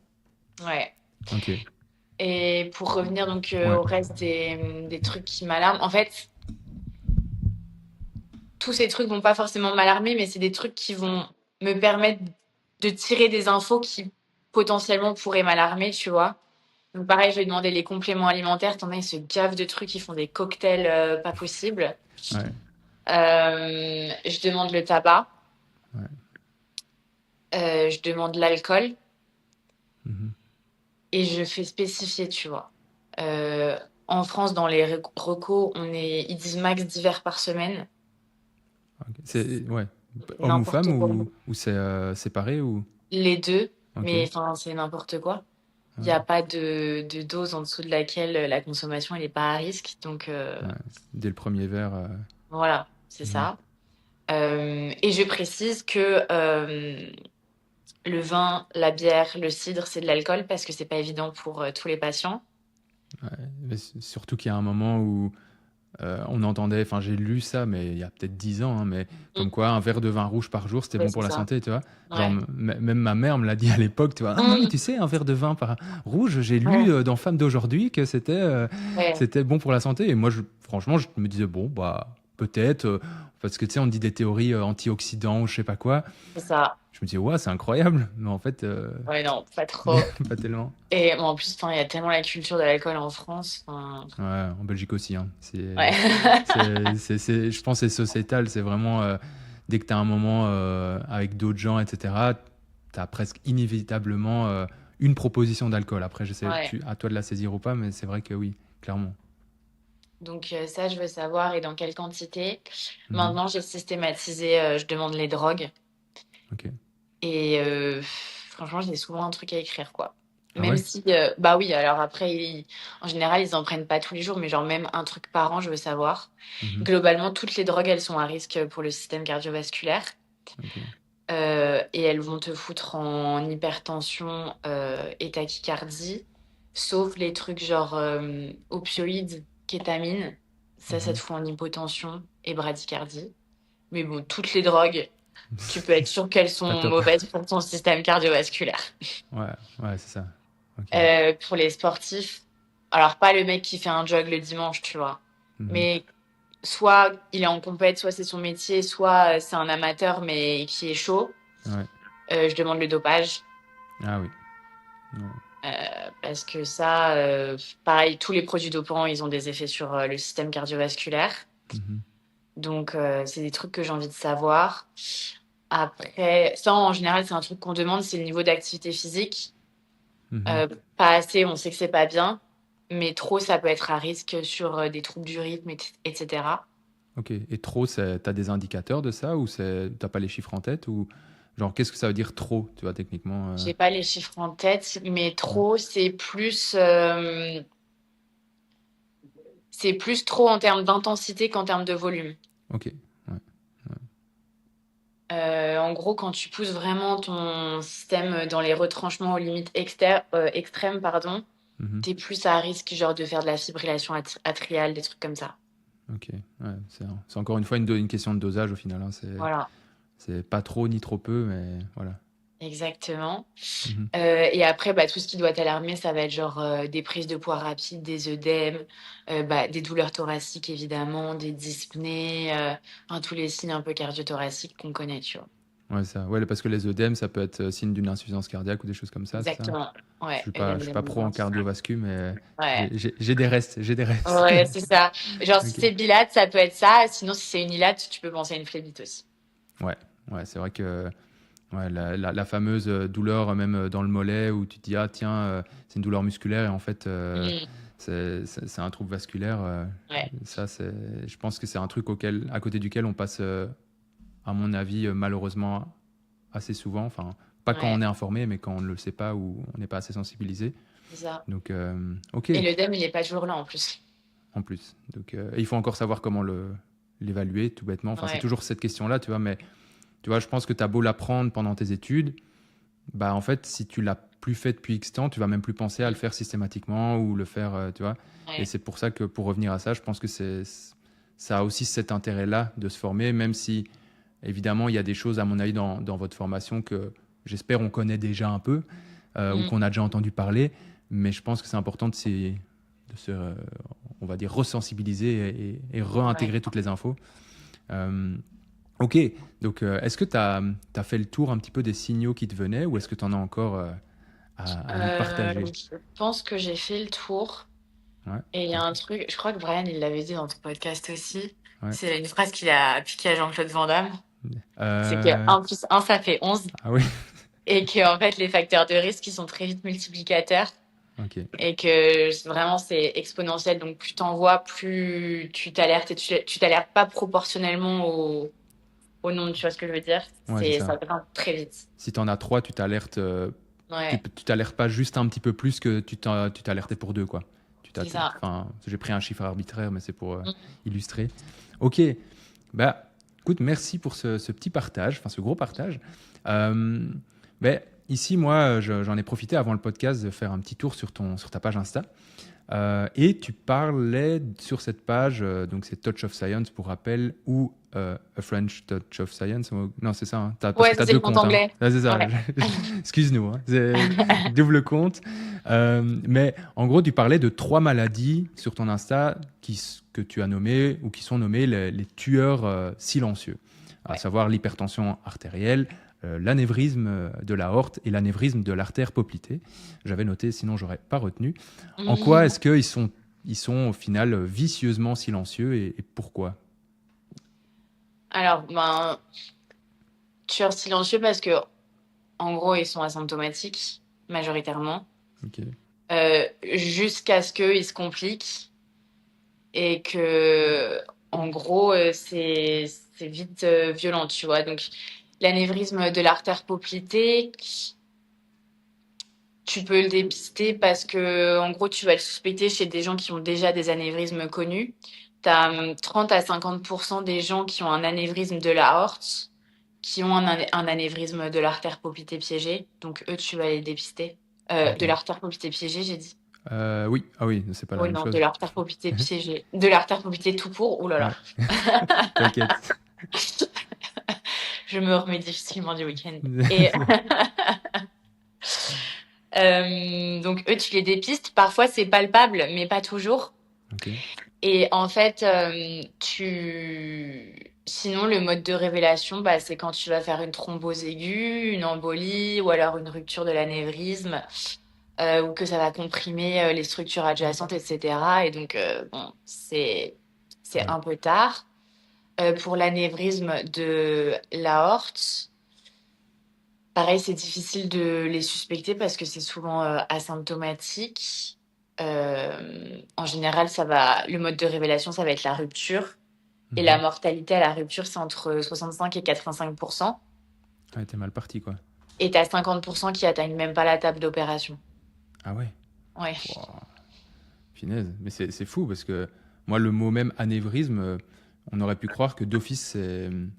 Ouais. Ok, Et pour revenir donc ouais. au reste des trucs qui m'alarment, en fait, tous ces trucs vont pas forcément m'alarmer, mais c'est des trucs qui vont me permettre de tirer des infos qui potentiellement pourraient m'alarmer, tu vois. Donc pareil, je vais demander les compléments alimentaires. T'en as, ils se gavent de trucs, ils font des cocktails pas possibles. Ouais, Je demande le tabac, ouais. je demande l'alcool Mhm. et je fais spécifier, tu vois. Euh, En France, dans les recos, ils disent max 10 verres par semaine. Ok. C'est, ouais. Homme ou femme N'importe quoi. ou c'est séparé ou... Les deux, Ok. mais enfin, c'est n'importe quoi. Il n'y Ouais. a pas de dose en dessous de laquelle la consommation elle n'est pas à risque. Donc Ouais. Dès le premier verre. voilà, c'est Mhm. ça. Et je précise que le vin, la bière, le cidre, c'est de l'alcool parce que c'est pas évident pour tous les patients. Ouais. Mais surtout qu'il y a un moment où on entendait, enfin j'ai lu ça, mais il y a peut-être 10 ans, hein, mais Mm. comme quoi un verre de vin rouge par jour, c'était Ouais, bon c'est pour la ça. santé, tu vois. Genre, Ouais. même ma mère me l'a dit à l'époque, tu vois. Ah non, mais Mm. tu sais, un verre de vin par rouge, j'ai lu Ouais. dans Femme d'aujourd'hui que Ouais, c'était bon pour la santé. Et moi, franchement, je me disais, bon, bah, peut-être, parce que tu sais, on dit des théories antioxydants ou je sais pas quoi. c'est ça. Je me disais, ouais, c'est incroyable, mais en fait, Ouais, non, pas trop. pas tellement. Et bon, en plus, enfin, il y a tellement la culture de l'alcool en France. Enfin, Ouais, en Belgique aussi, hein. ouais. Je pense que c'est sociétal, c'est vraiment dès que tu as un moment avec d'autres gens, etc., tu as presque inévitablement une proposition d'alcool. Après, je sais, Ouais. à toi de la saisir ou pas, mais c'est vrai que oui, clairement. Donc ça, je veux savoir et dans quelle quantité. Mhm. Maintenant, j'ai systématisé, je demande les drogues. Ok. Et franchement, j'ai souvent un truc à écrire, quoi. Ah Même ouais? si, bah oui, alors après, en général, ils en prennent pas tous les jours, mais genre même un truc par an, je veux savoir. Mhm. Globalement, toutes les drogues, elles sont à risque pour le système cardiovasculaire. Ok. Et elles vont te foutre en hypertension et tachycardie, sauf les trucs genre opioïdes, kétamine. Ça te Mhm. fout en hypotension et bradycardie. Mais bon, toutes les drogues, tu peux être sûr qu'elles Pas sont top. mauvaises pour ton système cardiovasculaire. Ouais, ouais, c'est ça. Ok. Pour les sportifs, alors pas le mec qui fait un jog le dimanche, tu vois. Mhm. Mais soit il est en compète, soit c'est son métier, soit c'est un amateur mais qui est chaud. Ouais. Je demande le dopage. Ah oui. Ouais. Parce que ça, pareil, tous les produits dopants, ils ont des effets sur le système cardiovasculaire. Mhm. Donc, c'est des trucs que j'ai envie de savoir. Après, ça, en général, c'est un truc qu'on demande, c'est le niveau d'activité physique. Mhm. Euh, Pas assez, on sait que c'est pas bien, mais trop, ça peut être à risque sur des troubles du rythme, etc. Ok. Et trop, t'as des indicateurs de ça ou t'as pas les chiffres en tête ou genre qu'est-ce que ça veut dire trop, tu vois, techniquement J'ai pas les chiffres en tête, mais Ouais. trop, c'est plus trop en termes d'intensité qu'en termes de volume. Ok. Ouais. Ouais. En gros, quand tu pousses vraiment ton système dans les retranchements aux limites extrêmes, pardon, Mhm. t'es plus à risque genre de faire de la fibrillation atriale, des trucs comme ça. Ok. Ouais. C'est encore une fois une question de dosage au final, hein. Voilà, C'est pas trop ni trop peu, mais voilà. exactement. Mhm. Et après, bah, tout ce qui doit t'alarmer, ça va être genre des prises de poids rapides, des œdèmes, bah, des douleurs thoraciques évidemment, des dyspnées, enfin, tous les signes un peu cardiothoraciques qu'on connaît, tu vois. Ouais, ça. Ouais, parce que les œdèmes, ça peut être signe d'une insuffisance cardiaque ou des choses comme ça, c'est ça? Exactement. Ouais, Je œdème suis pas pro en d'ambulances. cardiovascu, mais Ouais. j'ai des restes, j'ai des restes. Ouais, c'est ça. Genre, si Ok. c'est bilate, ça peut être ça. Sinon, si c'est unilate, tu peux penser à une phlébite aussi. Ouais, ouais, c'est vrai que ouais, la fameuse douleur, même dans le mollet, où tu te dis, ah tiens, c'est une douleur musculaire, et en fait, Mm. c'est un trouble vasculaire. Ouais, Je pense que c'est un truc à côté duquel on passe, à mon avis, malheureusement, assez souvent. Enfin, pas quand ouais, on est informé, mais quand on ne le sait pas ou on n'est pas assez sensibilisé. c'est ça. Donc, ok, Et l'œdème, il est pas toujours là en plus. en plus. Donc, et il faut encore savoir comment l'évaluer, tout bêtement. Enfin, c'est Ouais, toujours cette question-là, tu vois, mais tu vois, je pense que tu as beau l'apprendre pendant tes études, bah en fait, si tu l'as plus fait depuis X temps, tu vas même plus penser à le faire systématiquement ou le faire, tu vois. Et ouais, c'est pour ça que pour revenir à ça, je pense que ça a aussi cet intérêt-là de se former, même si évidemment il y a des choses à mon avis dans votre formation que j'espère on connaît déjà un peu ou Mm. qu'on a déjà entendu parler, mais je pense que c'est important de se, on va dire, ressensibiliser et Ouais. réintégrer toutes les infos. Euh, Ok, donc est-ce que tu as fait le tour un petit peu des signaux qui te venaient ou est-ce que tu en as encore à nous partager? Je pense que j'ai fait le tour. Ouais, Et il y a ok. un truc, je crois que Brian, il l'avait dit dans ton podcast aussi. Ouais. C'est une phrase qu'il a piquée à Jean-Claude Van Damme. C'est que Euh, 1 plus 1, ça fait 11. ah oui, Et que, en fait, les facteurs de risque, ils sont très vite multiplicateurs. Ok. et que vraiment c'est exponentiel. Donc plus t'en vois, plus tu t'alertes et tu t'alertes pas proportionnellement au nombre, tu vois ce que je veux dire? Ouais, c'est Ça ça. grimpe très vite. Si tu en as trois, tu t'alertes. Tu Ouais, tu t'alertes pas juste un petit peu plus que tu t'alertais pour deux, quoi. c'est ça. Enfin, j'ai pris un chiffre arbitraire, mais c'est pour Mm. illustrer. Ok. Bah, écoute, merci pour ce petit partage, enfin ce gros partage. Euh, ben, ici, moi, j'en ai profité avant le podcast de faire un petit tour sur ta page Insta. Et tu parlais sur cette page, donc c'est Touch of Science pour rappel, ou A French Touch of Science. Non, c'est ça, hein, parce Ouais, que tu ça as c'est deux le compte comptes. Hein. anglais. Ah, c'est ça, Ouais. excuse-nous, hein, c'est double compte. Mais en gros, tu parlais de trois maladies sur ton Insta que tu as nommées ou qui sont nommées les tueurs silencieux, à Ouais. savoir l'hypertension artérielle, l'anévrisme de l'aorte et l'anévrisme de l'artère poplitée. J'avais noté, sinon j'aurais pas retenu. En quoi est-ce qu'ils sont au final vicieusement silencieux et pourquoi? Alors, ben, tueurs silencieux parce que, en gros, ils sont asymptomatiques, majoritairement, Ok. jusqu'à ce qu'ils se compliquent et que, en gros, c'est vite violent, tu vois. Donc, l'anévrisme de l'artère poplitée, tu peux le dépister parce que, en gros, tu vas le suspecter chez des gens qui ont déjà des anévrismes connus. Tu as 30 à 50% des gens qui ont un anévrisme de la aorte, qui ont un anévrisme de l'artère poplitée piégée. Donc, eux, tu vas les dépister. Ok. De l'artère poplitée piégée, j'ai dit. Oui, ah oui, c'est pas la Oui, même non, de chose. l'artère poplitée piégée. De l'artère poplitée tout court. Ouh là là. Ouais, t'inquiète. Je me remets difficilement du week-end. Et donc, eux, tu les dépistes. Parfois, c'est palpable, mais pas toujours. Ok. Et en fait, sinon, le mode de révélation, bah, c'est quand tu vas faire une thrombose aiguë, une embolie ou alors une rupture de l'anévrisme, ou que ça va comprimer les structures adjacentes, etc. Et donc, bon, c'est Ouais. un peu tard. Pour l'anévrisme de l'aorte, pareil, c'est difficile de les suspecter parce que c'est souvent asymptomatique. En général, le mode de révélation, ça va être la rupture. Et la Mhm. mortalité à la rupture, c'est entre 65 et 85%. Ouais, t'es mal parti, quoi. Et t'as 50% qui atteignent même pas la table d'opération. Ah ouais. Ouais. Pouah, Finesse. Mais c'est fou parce que moi, le mot même anévrisme, on aurait pu croire que d'office,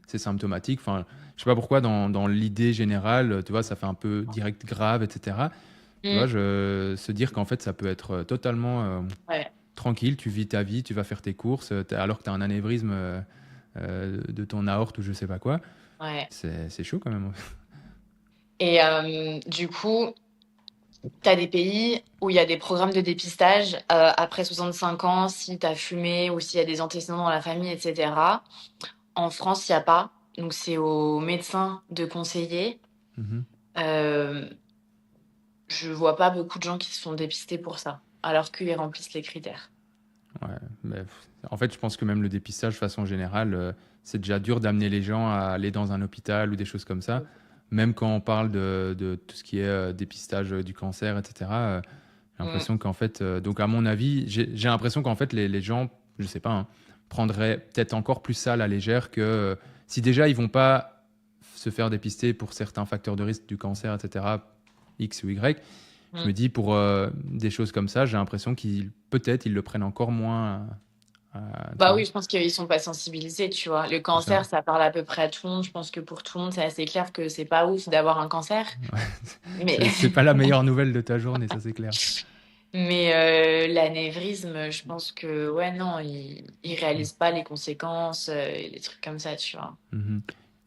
c'est symptomatique. Enfin, je sais pas pourquoi, dans l'idée générale, tu vois, ça fait un peu direct grave, etc. Tu vois, Mm. se dire qu'en fait, ça peut être totalement Ouais. tranquille, tu vis ta vie, tu vas faire tes courses, alors que tu as un anévrisme de ton aorte ou je sais pas quoi. Ouais. C'est chaud quand même. Et du coup, t'as des pays où il y a des programmes de dépistage après 65 ans, si t'as fumé ou s'il y a des antécédents dans la famille, etc. En France, il n'y a pas. Donc, c'est aux médecins de conseiller. Mhm. Euh, je vois pas beaucoup de gens qui se font dépister pour ça, alors qu'ils remplissent les critères. Ouais, mais, en fait, je pense que même le dépistage, de façon générale, c'est déjà dur d'amener les gens à aller dans un hôpital ou des choses comme ça. Même quand on parle de tout ce qui est dépistage du cancer, etc., j'ai Mm. l'impression qu'en fait, donc à mon avis, j'ai l'impression qu'en fait, les gens, je sais pas, hein, prendraient peut-être encore plus ça à la légère que si déjà ils vont pas se faire dépister pour certains facteurs de risque du cancer, etc., X ou Y, je Mm. me dis pour des choses comme ça, j'ai l'impression qu'ils peut-être ils le prennent encore moins, tu Bah vois, oui, je pense qu'ils sont pas sensibilisés, tu vois. Le c'est ça. cancer, ça parle à peu près à tout le monde. Je pense que pour tout le monde, c'est assez clair que c'est pas ouf d'avoir un cancer. Ouais. Mais, C'est pas la meilleure nouvelle de ta journée, ça c'est clair. mais l'anévrisme, je pense que, ouais, non, ils réalisent pas les conséquences, et les trucs comme ça, tu vois. Mhm.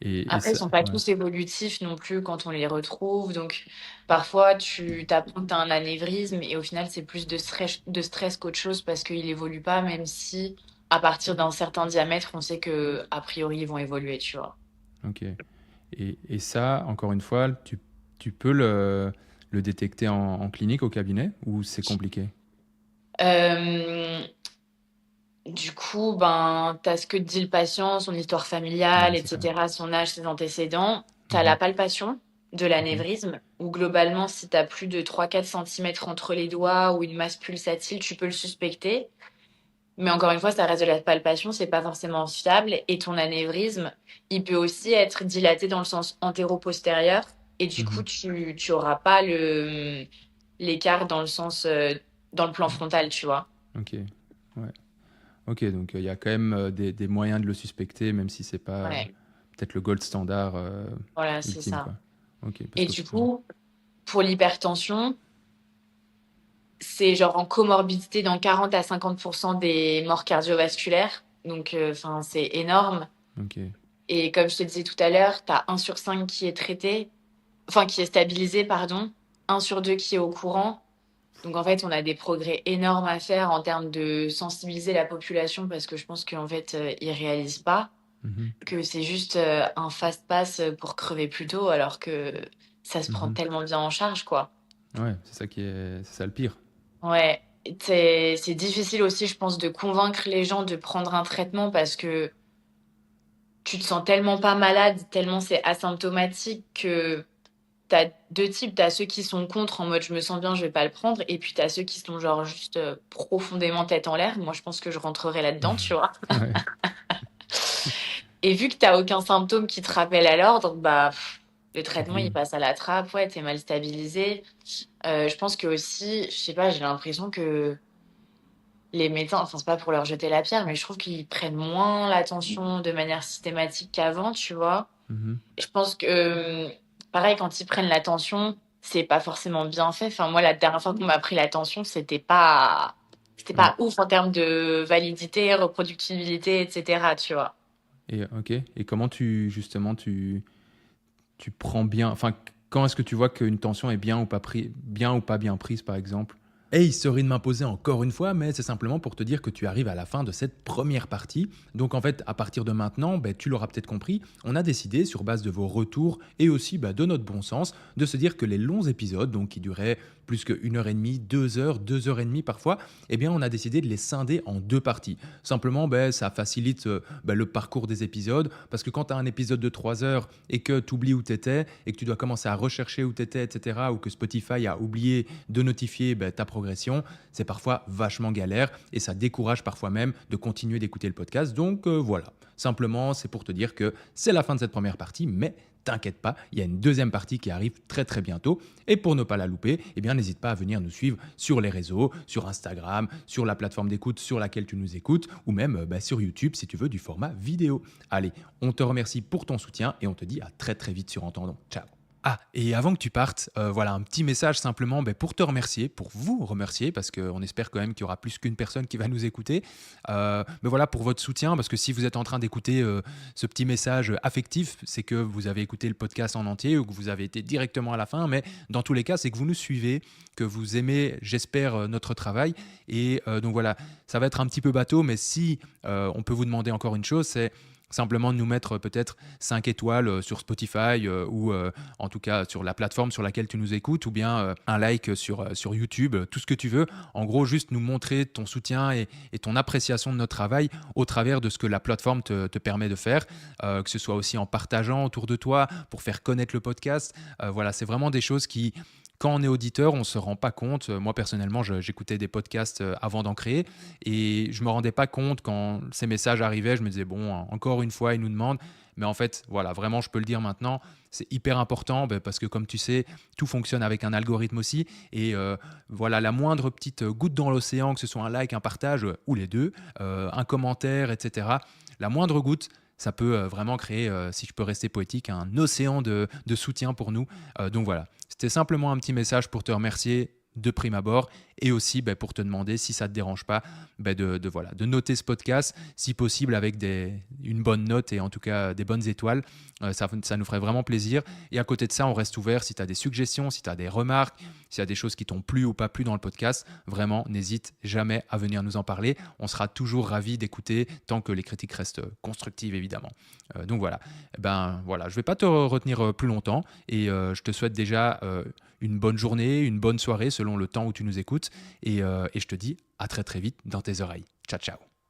Et Après, ils ça, sont pas ouais. tous évolutifs non plus quand on les retrouve. Donc, parfois, tu t'apprends que tu as un anévrisme et au final, c'est plus de stress qu'autre chose parce qu'il évolue pas, même si à partir d'un certain diamètre, on sait que a priori, ils vont évoluer, tu vois. Ok. Et ça, encore une fois, tu peux le détecter en clinique, au cabinet, ou c'est compliqué? Euh, du coup, ben, tu as ce que te dit le patient, son histoire Ouais, familiale, c'est ça. etc., son âge, ses antécédents. Tu as la Mhm. palpation. de Ok. l'anévrisme, où globalement, si tu as plus de 3-4 centimètres entre les doigts ou une masse pulsatile, tu peux le suspecter. Mais encore une fois, ça reste de la palpation, c'est pas forcément fiable. Et ton anévrisme, il peut aussi être dilaté dans le sens antéro-postérieur. Et du coup, Mhm. tu auras pas l'écart dans le sens, dans le plan frontal, tu vois. Ok. Ouais. Ok, donc il y a quand même des moyens de le suspecter, même si c'est pas Ouais, peut-être le gold standard voilà, c'est ultime, ça. quoi. Ok, parce Et que du coup, pour l'hypertension, c'est genre en comorbidité dans 40 à 50% des morts cardiovasculaires. Donc, enfin, c'est énorme. ok. Et comme je te disais tout à l'heure, tu as 1 sur 5 qui est traité, enfin qui est stabilisé, pardon, 1 sur 2 qui est au courant. Donc en fait, on a des progrès énormes à faire en termes de sensibiliser la population parce que je pense qu'en fait, ils réalisent pas Mhm. que c'est juste un fast-pass pour crever plus tôt alors que ça se prend Mhm. tellement bien en charge, quoi. Ouais, c'est ça le pire. Ouais, c'est difficile aussi, je pense, de convaincre les gens de prendre un traitement parce que tu te sens tellement pas malade, tellement c'est asymptomatique que t'as deux types. T'as ceux qui sont contre en mode je me sens bien, je vais pas le prendre. Et puis t'as ceux qui sont genre juste profondément tête en l'air. Moi, je pense que je rentrerai là-dedans, tu vois. Ouais. Et vu que t'as aucun symptôme qui te rappelle à l'ordre, bah, le traitement, il T'oublies. passe à la trappe. Ouais, t'es mal stabilisé. Je pense que aussi, je sais pas, j'ai l'impression que les médecins, enfin, c'est pas pour leur jeter la pierre, mais je trouve qu'ils prennent moins l'attention de manière systématique qu'avant, tu vois. Mhm. Je pense que, pareil, quand ils prennent l'attention, c'est pas forcément bien fait. Enfin, moi, la dernière fois qu'on m'a pris l'attention, c'était Ouais. pas ouf en termes de validité, reproductibilité, etc., tu vois. Et ok. Et comment justement tu prends bien, enfin quand est-ce que tu vois qu'une tension est bien ou pas bien prise par exemple? Hey, sorry de m'imposer encore une fois, mais c'est simplement pour te dire que tu arrives à la fin de cette première partie. Donc en fait, à partir de maintenant, ben, tu l'auras peut-être compris, on a décidé, sur base de vos retours et aussi ben, de notre bon sens, de se dire que les longs épisodes, donc qui duraient plus que 1 heure et demie, 2 heures, 2 heures et demie parfois, eh bien on a décidé de les scinder en deux parties. Simplement, ben, ça facilite ben, le parcours des épisodes, parce que quand tu as un épisode de 3 heures et que tu oublies où tu étais, et que tu dois commencer à rechercher où tu étais, etc., ou que Spotify a oublié de notifier ben, ta progression, c'est parfois vachement galère et ça décourage parfois même de continuer d'écouter le podcast. Donc voilà, simplement c'est pour te dire que c'est la fin de cette première partie, mais t'inquiète pas, il y a une deuxième partie qui arrive très très bientôt. Et pour ne pas la louper, eh bien n'hésite pas à venir nous suivre sur les réseaux, sur Instagram, sur la plateforme d'écoute sur laquelle tu nous écoutes, ou même bah, sur YouTube si tu veux du format vidéo. Allez, on te remercie pour ton soutien et on te dit à très très vite sur Entendons. Ciao. Ah, et avant que tu partes, voilà un petit message simplement ben, pour te remercier, pour vous remercier, parce qu'on espère quand même qu'il y aura plus qu'une personne qui va nous écouter. Mais voilà, pour votre soutien, parce que si vous êtes en train d'écouter ce petit message affectif, c'est que vous avez écouté le podcast en entier ou que vous avez été directement à la fin, mais dans tous les cas, c'est que vous nous suivez, que vous aimez, j'espère, notre travail. Et donc voilà, ça va être un petit peu bateau, mais si on peut vous demander encore une chose, c'est simplement de nous mettre peut-être 5 étoiles sur Spotify ou en tout cas sur la plateforme sur laquelle tu nous écoutes ou bien un like sur YouTube, tout ce que tu veux. En gros, juste nous montrer ton soutien et ton appréciation de notre travail au travers de ce que la plateforme te permet de faire, que ce soit aussi en partageant autour de toi pour faire connaître le podcast. Voilà, c'est vraiment des choses qui, quand on est auditeur, on ne se rend pas compte. Moi, personnellement, j'écoutais des podcasts avant d'en créer et je ne me rendais pas compte quand ces messages arrivaient. Je me disais, bon, encore une fois, ils nous demandent. Mais en fait, voilà, vraiment, je peux le dire maintenant, c'est hyper important parce que, comme tu sais, tout fonctionne avec un algorithme aussi. Et voilà, la moindre petite goutte dans l'océan, que ce soit un like, un partage ou les deux, un commentaire, etc., la moindre goutte, ça peut vraiment créer, si je peux rester poétique, un océan de soutien pour nous. Donc voilà, c'était simplement un petit message pour te remercier de prime abord et aussi pour te demander si ça ne te dérange pas voilà, de noter ce podcast, si possible avec une bonne note et en tout cas des bonnes étoiles. Ça nous ferait vraiment plaisir. Et à côté de ça, on reste ouvert si tu as des suggestions, si tu as des remarques, s'il y a des choses qui t'ont plu ou pas plu dans le podcast. Vraiment, n'hésite jamais à venir nous en parler. On sera toujours ravis d'écouter tant que les critiques restent constructives, évidemment. Donc voilà. Voilà, je ne vais pas te retenir plus longtemps et je te souhaite déjà une bonne journée, une bonne soirée selon le temps où tu nous écoutes et je te dis à très très vite dans tes oreilles. Ciao ciao.